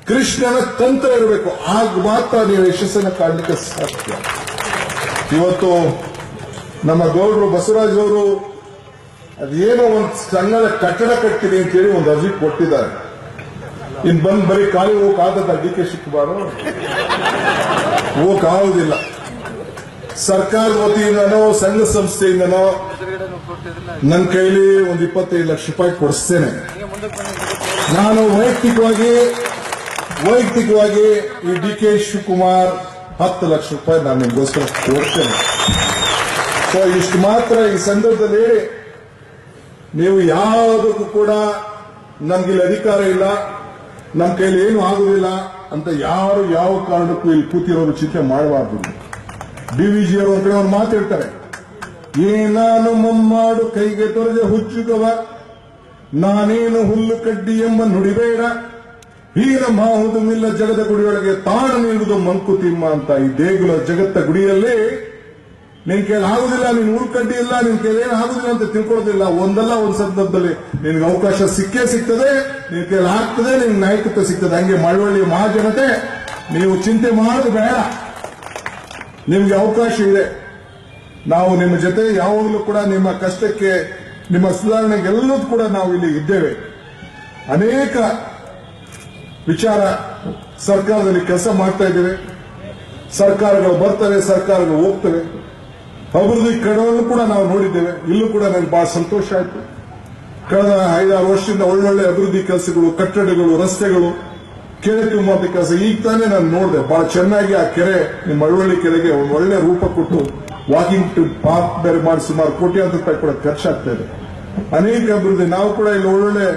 S1: ಕೃಷ್ಣನ ತಂತ್ರ ಇರಬೇಕು. ಆಗ ಮಾತ್ರ ನೀವು ಯಶಸ್ಸನ್ನು ಕಾಣಲಿಕ್ಕೆ ಸಾಧ್ಯ. ಇವತ್ತು ನಮ್ಮ ಗೌಡರು ಬಸವರಾಜ್ ಅವರು ಅದೇನೋ ಒಂದು ಸಣ್ಣದ ಕಟ್ಟಡ ಕಟ್ತೀನಿ ಅಂತ ಹೇಳಿ ಒಂದು ಅರ್ಜಿ ಕೊಟ್ಟಿದ್ದಾರೆ. ಇನ್ ಬಂದ್ ಬರೀ ಖಾಲಿ ಹೋಗಕ್ಕಾಗದ ಡಿ.ಕೆ. ಶಿವಕುಮಾರ್ ಹೋಗಕ್ಕಾಗುದಿಲ್ಲ. ಸರ್ಕಾರದ ವತಿಯಿಂದನೋ ಸಂಘ ಸಂಸ್ಥೆಯಿಂದನೋ ನನ್ನ ಕೈಲಿ ಒಂದು 25 ಲಕ್ಷ ರೂಪಾಯಿ ಕೊಡಿಸ್ತೇನೆ. ನಾನು ವೈಯಕ್ತಿಕವಾಗಿ ಈ ಡಿ.ಕೆ. ಶಿವಕುಮಾರ್ 10 ಲಕ್ಷ ರೂಪಾಯಿ ನಾನು ನಿಮಗೋಸ್ಕರ ಕೊಡ್ತೇನೆ. ಸೊ ಇಷ್ಟು ಮಾತ್ರ ಈ ಸಂದರ್ಭದಲ್ಲಿ ಹೇಳಿ, ನೀವು ಯಾವುದಕ್ಕೂ ಕೂಡ ನಮ್ಗಿಲ್ಲಿ ಅಧಿಕಾರ ಇಲ್ಲ, ನಮ್ಮ ಕೈಲಿ ಏನು ಆಗುದಿಲ್ಲ ಅಂತ ಯಾರು ಯಾವ ಕಾರಣಕ್ಕೂ ಇಲ್ಲಿ ಕೂತಿರೋರು ಚಿಂತೆ ಮಾಡಬಾರ್ದು. ಡಿ.ವಿ.ಜಿ. ಅವರು ಒಂದು ಕಡೆ ಒಂದು ಮಾತಾಡ್ತಾರೆ, ಏನಾನು ಮಮ್ಮಾಡು ಕೈಗೆ ತೊರೆದೆ ಹುಚ್ಚುಗವ, ನಾನೇನು ಹುಲ್ಲು ಕಡ್ಡಿ ಎಂಬ ನುಡಿಬೇಡ, ಹೀನ ಮಾಹುದು ಮಿಲ್ಲ ಜಗದ ಗುಡಿಯೊಳಗೆ ತಾಣ ನೀಡುವುದು ಮಂಕುತಿಮ್ಮ ಅಂತ. ಈ ದೇಗುಲ ಜಗತ್ತ ಗುಡಿಯಲ್ಲಿ ನಿನ್ ಕೈಲಿ ಆಗುದಿಲ್ಲ, ನಿನ್ ಹುಲ್ಕಡ್ಡಿ ಇಲ್ಲ, ನಿನ್ ಕೈಲಿ ಏನು ಆಗುದಿಲ್ಲ ಅಂತ ತಿಳ್ಕೊಳ್ಳೋದಿಲ್ಲ. ಒಂದಲ್ಲ ಒಂದು ಸಂದರ್ಭದಲ್ಲಿ ನಿನ್ಗೆ ಅವಕಾಶ ಸಿಕ್ಕೇ ಸಿಗ್ತದೆ, ನಿನ್ ಕೈಲಿ ಆಗ್ತದೆ, ನಿನ್ ನಾಯಕತ್ವ ಸಿಗ್ತದೆ. ಹಂಗೆ ಮಳವಳ್ಳಿ ಮಹಾಜನತೆ, ನೀವು ಚಿಂತೆ ಮಾಡೋದು ಬೇಡ, ನಿಮ್ಗೆ ಅವಕಾಶ ಇದೆ. ನಾವು ನಿಮ್ಮ ಜೊತೆ ಯಾವಾಗಲೂ ಕೂಡ ನಿಮ್ಮ ಕಷ್ಟಕ್ಕೆ, ನಿಮ್ಮ ಸುಧಾರಣೆಗೆ ಎಲ್ಲದೂ ಕೂಡ ನಾವು ಇಲ್ಲಿ ಇದ್ದೇವೆ. ಅನೇಕ ವಿಚಾರ ಸರ್ಕಾರದಲ್ಲಿ ಕೆಲಸ ಮಾಡ್ತಾ ಇದ್ದೇವೆ. ಸರ್ಕಾರಗಳು ಬರ್ತವೆ, ಸರ್ಕಾರಗಳು ಹೋಗ್ತವೆ. ಅಭಿವೃದ್ಧಿ ಕಡೆಯನ್ನು ಕೂಡ ನಾವು ನೋಡಿದ್ದೇವೆ. ಇಲ್ಲೂ ಕೂಡ ನನಗೆ ಬಹಳ ಸಂತೋಷ ಆಯಿತು. ಕಳೆದ 5-6 ವರ್ಷದಿಂದ ಒಳ್ಳೊಳ್ಳೆ ಅಭಿವೃದ್ಧಿ ಕೆಲಸಗಳು, ಕಟ್ಟಡಗಳು, ರಸ್ತೆಗಳು, ಕೆರೆ ತುಂಬುವಂತ ಕೆಲಸ ಈಗ ತಾನೇ ನಾನು ನೋಡಿದೆ. ಬಹಳ ಚೆನ್ನಾಗಿ ಆ ಕೆರೆ, ನಿಮ್ಮ ಮಳವಳ್ಳಿ ಕೆರೆಗೆ ಒಂದು ಒಳ್ಳೆ ರೂಪ ಕೊಟ್ಟು ವಾಕಿಂಗ್ ಪಾರ್ಕ್ ಬೇರೆ ಮಾಡಿ ಸುಮಾರು ಕೋಟ್ಯಾಂತರ ರೂಪಾಯಿ ಕೂಡ ಖರ್ಚಾಗ್ತಾ ಇದೆ. ಅನೇಕ ಅಭಿವೃದ್ಧಿ, ನಾವು ಕೂಡ ಇಲ್ಲಿ ಒಳ್ಳೊಳ್ಳೆ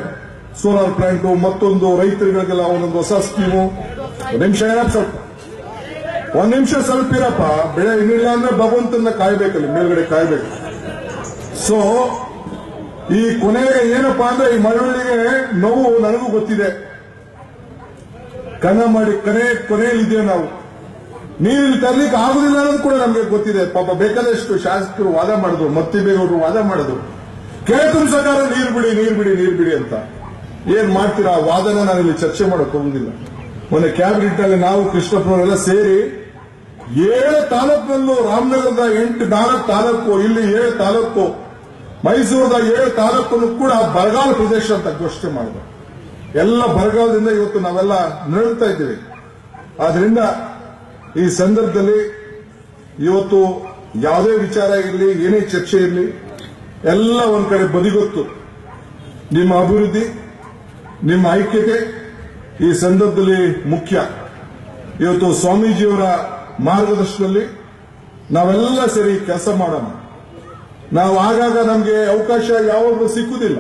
S1: ಸೋಲಾರ್ ಪ್ಲಾಂಟ್, ಮತ್ತೊಂದು ರೈತರುಗಳಿಗೆಲ್ಲ ಒಂದೊಂದು ಹೊಸ ಸ್ಕೀಮು. ಒಂದ್ ನಿಮಿಷ ಸ್ವಲ್ಪ ಇರಪ್ಪ, ಬೆಳೆ ಇನ್ನಿಲ್ಲ ಅಂದ್ರೆ ಭಗವಂತನ ಕಾಯ್ಬೇಕಲ್ಲ, ಮೇಲ್ಗಡೆ ಕಾಯ್ಬೇಕು. ಸೊ ಈ ಕೊನೆಗೆ ಏನಪ್ಪಾ ಅಂದ್ರೆ ಈ ಮಳವಳ್ಳಿಗೆ ನೋವು ನನಗೂ ಗೊತ್ತಿದೆ. ಕನ ಮಾಡಿ ಕೊನೆಯಲ್ಲಿದ್ದೇವೆ ನಾವು. ನೀರಿಲ್ಲಿ ತರ್ಲಿಕ್ಕೆ ಆಗುದಿಲ್ಲ ಅನ್ನೋದು ಕೂಡ ನಮ್ಗೆ ಗೊತ್ತಿದೆ. ಪಾಪ ಬೇಕಾದಷ್ಟು ಶಾಸಕರು ವಾದ ಮಾಡಿದ್ರು, ಮತ್ತಿಬೇಗೌಡರು ವಾದ ಮಾಡಿದ್ರು, ಕೆರೆ ತುಂಬಿಸಕಾರ ನೀರು ಬಿಡಿ ಅಂತ. ಏನ್ ಮಾಡ್ತೀರಾ ಆ ವಾದನ ನಾವಿಲ್ಲಿ ಚರ್ಚೆ ಮಾಡಕ್ ಹೋಗುದಿಲ್ಲ. ಮೊನ್ನೆ ಕ್ಯಾಬಿನೆಟ್ ನಲ್ಲಿ ನಾವು ಕೃಷ್ಣಪ್ಪನವರೆಲ್ಲ ಸೇರಿ 7 ತಾಲೂಕಿನಲ್ಲೂ, ರಾಮನಗರದ 4 ತಾಲೂಕು, ಇಲ್ಲಿ 7 ತಾಲೂಕು, ಮೈಸೂರದ 7 ತಾಲೂಕನ್ನು ಕೂಡ ಬರಗಾಲ ಪ್ರದೇಶ ಅಂತ ಘೋಷಣೆ ಮಾಡಿದ್ರು. ಎಲ್ಲ ಬರಗಾಲದಿಂದ ಇವತ್ತು ನಾವೆಲ್ಲ ನರಳುತ್ತಾ ಇದ್ದೀವಿ. ಆದ್ರಿಂದ ಈ ಸಂದರ್ಭದಲ್ಲಿ ಇವತ್ತು ಯಾವುದೇ ವಿಚಾರ ಇರಲಿ, ಏನೇ ಚರ್ಚೆ ಇರಲಿ, ಎಲ್ಲ ಒಂದ್ ಕಡೆ ಬದಿಗೊತ್ತು. ನಿಮ್ಮ ಅಭಿವೃದ್ಧಿ, ನಿಮ್ಮ ಐಕ್ಯತೆ ಈ ಸಂದರ್ಭದಲ್ಲಿ ಮುಖ್ಯ. ಇವತ್ತು ಸ್ವಾಮೀಜಿಯವರ ಮಾರ್ಗದರ್ಶನದಲ್ಲಿ ನಾವೆಲ್ಲ ಸೇರಿ ಕೆಲಸ ಮಾಡೋಣ. ನಾವು ಆಗಾಗ ನಮಗೆ ಅವಕಾಶ ಯಾವಾಗಲೂ ಸಿಕ್ಕುದಿಲ್ಲ.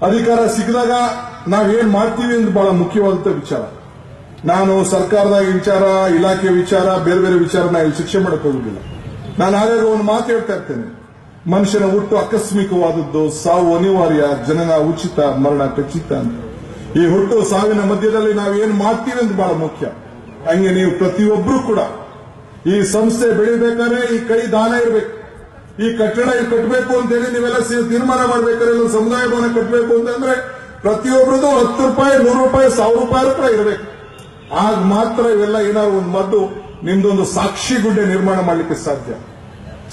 S1: ಅಧಿಕಾರ ಸಿಕ್ಕಿದಾಗ ನಾವೇನ್ ಮಾಡ್ತೀವಿ ಅಂತ ಬಹಳ ಮುಖ್ಯವಾದಂತ ವಿಚಾರ. ನಾನು ಸರ್ಕಾರದ ವಿಚಾರ, ಇಲಾಖೆ ವಿಚಾರ, ಬೇರೆ ಬೇರೆ ವಿಚಾರ ಇಲ್ಲಿ ಶಿಕ್ಷೆ ಮಾಡಕ್ ಹೋಗುದಿಲ್ಲ. ನಾನು ಆಗಾಗ ಒಂದು ಮಾತು ಹೇಳ್ತಾ ಇರ್ತೇನೆ, ಮನುಷ್ಯನ ಹುಟ್ಟು ಆಕಸ್ಮಿಕವಾದದ್ದು, ಸಾವು ಅನಿವಾರ್ಯ, ಜನನ ಉಚಿತ, ಮರಣ ಖಚಿತ ಅಂತ. ಈ ಹುಟ್ಟು ಸಾವಿನ ಮಧ್ಯದಲ್ಲಿ ನಾವೇನ್ ಮಾಡ್ತೀವಿ ಅಂತ ಬಹಳ ಮುಖ್ಯ. ಹಂಗೆ ನೀವು ಪ್ರತಿಯೊಬ್ಬರು ಕೂಡ ಈ ಸಂಸ್ಥೆ ಬೆಳಿಬೇಕಾದ್ರೆ ಈ ಕೈ ದಾನ ಇರಬೇಕು. ಈ ಕಟ್ಟಡ ಕಟ್ಟಬೇಕು ಅಂತ ಹೇಳಿ ನೀವೆಲ್ಲ ತೀರ್ಮಾನ ಮಾಡ್ಬೇಕಾದ್ರೆ, ಸಮುದಾಯ ಭವನ ಕಟ್ಟಬೇಕು ಅಂತಂದ್ರೆ ಪ್ರತಿಯೊಬ್ಬರದು 10 ರೂಪಾಯಿ, 100 ರೂಪಾಯಿ, 1000 ರೂಪಾಯಿ ಕೂಡ ಇರಬೇಕು. ಆಗ ಮಾತ್ರ ಇವೆಲ್ಲ ಏನಾದ್ರು ಒಂದು ಮದ್ದು ನಿಮ್ದೊಂದು ಸಾಕ್ಷಿ ಗುಡ್ಡೆ ನಿರ್ಮಾಣ ಮಾಡಲಿಕ್ಕೆ ಸಾಧ್ಯ.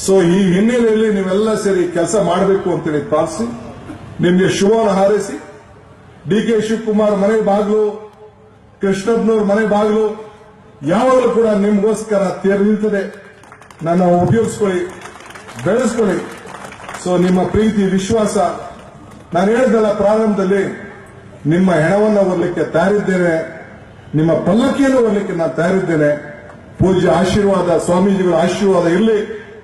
S1: ಸೊ ಈ ಹಿನ್ನೆಲೆಯಲ್ಲಿ ನೀವೆಲ್ಲ ಸೇರಿ ಕೆಲಸ ಮಾಡಬೇಕು ಅಂತೇಳಿ ಪ್ರಾರ್ಥಿಸಿ ನಿಮ್ಗೆ ಶುಭವನ್ನು ಹಾರೈಸಿ, ಡಿ.ಕೆ. ಶಿವಕುಮಾರ್ ಮನೆ ಬಾಗಿಲು, ಕೃಷ್ಣಪ್ಪನವ್ರ ಮನೆ ಬಾಗಿಲು ಯಾವಾಗಲೂ ಕೂಡ ನಿಮ್ಗೋಸ್ಕರ ತೆರೆದಿರ್ತದೆ. ನನ್ನ ಉಪಯೋಗಿಸ್ಕೊಳ್ಳಿ, ಬೆಳೆಸ್ಕೊಳ್ಳಿ. ಸೊ ನಿಮ್ಮ ಪ್ರೀತಿ, ವಿಶ್ವಾಸ, ನಾನು ಹೇಳಿದಲ್ಲ ಪ್ರಾರಂಭದಲ್ಲಿ, ನಿಮ್ಮ ಹೆಣವನ್ನು ಹೊರಲಿಕ್ಕೆ ತಯಾರಿದ್ದೇನೆ, ನಿಮ್ಮ ಪಲ್ಲಕ್ಕಿಯನ್ನು ಹೊರಲಿಕ್ಕೆ ನಾನು ತಯಾರಿದ್ದೇನೆ. ಪೂಜ್ಯ ಆಶೀರ್ವಾದ, ಸ್ವಾಮೀಜಿಗಳ ಆಶೀರ್ವಾದ ಇರಲಿ,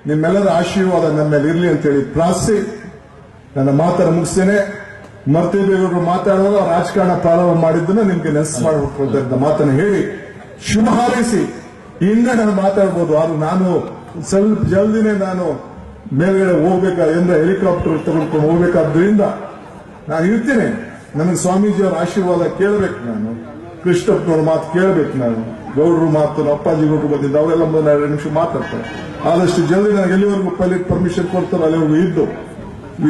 S1: ನಿಮ್ಮೆಲ್ಲರ ಆಶೀರ್ವಾದ ನನ್ನ ಮೇಲೆ ಇರಲಿ ಅಂತೇಳಿ ಪ್ರಾರ್ಥಿಸಿ ನನ್ನ ಮಾತನ್ನು ಮುಗಿಸ್ತೇನೆ. ಮರ್ತಿಬೇಗೌಡರು ಮಾತಾಡುವಾಗ ರಾಜಕಾರಣ ಪ್ರಾರಂಭ ಮಾಡಿದ್ದನ್ನು ನಿಮ್ಗೆ ನೆನಪು ಮಾಡಬೇಕು ಅಂತ ಮಾತನ್ನು ಹೇಳಿ ಶುಭ ಹಾರೈಸಿ ಇನ್ನೇ ನಾನು ಮಾತಾಡ್ಬೋದು. ಆದ್ರೂ ನಾನು ಸ್ವಲ್ಪ ಜಲ್ದಿನೇ ನಾನು ಮೇಲ್ಗಡೆ ಹೋಗ್ಬೇಕಾದ್ರೆ ಹೆಲಿಕಾಪ್ಟರ್ ತಗೊಂಡ್ಕೊಂಡು ಹೋಗ್ಬೇಕಾದ್ರಿಂದ ನಾನು ಇರ್ತೇನೆ. ನನಗೆ ಸ್ವಾಮೀಜಿಯವರ ಆಶೀರ್ವಾದ ಕೇಳಬೇಕು, ನಾನು ಕೃಷ್ಣಪ್ಪನವ್ರ ಮಾತು ಕೇಳಬೇಕು, ನಾನು ಗೌಡರು ಮಾತು, ಅಪ್ಪಾಜಿ ಗೌಡರು ಬಂದಿದ್ದು ಅವರೆಲ್ಲ 2 ನಿಮಿಷ ಮಾತಾಡ್ತಾರೆ. ಆದಷ್ಟು ಜಲ್ದಿ ನನಗೆ ಎಲ್ಲಿವರೆಗೂ ಪೈಲಟ್ ಪರ್ಮಿಷನ್ ಕೊಡ್ತಾರೆ ಅಲ್ಲಿವರೆಗೂ ಇದ್ದು.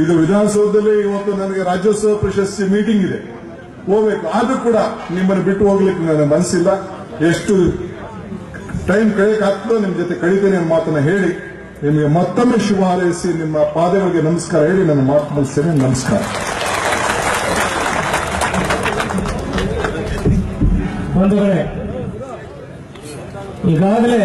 S1: ಇದು ವಿಧಾನಸೌಧದಲ್ಲಿ ಇವತ್ತು ನನಗೆ ರಾಜ್ಯೋತ್ಸವ ಪ್ರಶಸ್ತಿ ಮೀಟಿಂಗ್ ಇದೆ, ಹೋಗ್ಬೇಕು. ಆದ್ರೂ ಕೂಡ ನಿಮ್ಮನ್ನು ಬಿಟ್ಟು ಹೋಗ್ಲಿಕ್ಕೆ ನನಗೆ ಮನಸ್ಸಿಲ್ಲ. ಎಷ್ಟು ಟೈಮ್ ಕಳೆಯಕ್ಕಾಗ್ತದೋ ನಿಮ್ ಜೊತೆ ಕಳೀತೇನೆ ಅನ್ನೋ ಮಾತನ್ನ ಹೇಳಿ ನಿಮಗೆ ಮತ್ತೊಮ್ಮೆ ಶುಭ ಹಾರೈಸಿ ನಿಮ್ಮ ಪಾದಗಳಿಗೆ ನಮಸ್ಕಾರ ಹೇಳಿ ನನ್ನ ಮಾತು ಮುಗಿಸ್ತೇನೆ. ನಮಸ್ಕಾರ.
S2: ಈಗಾಗಲೇ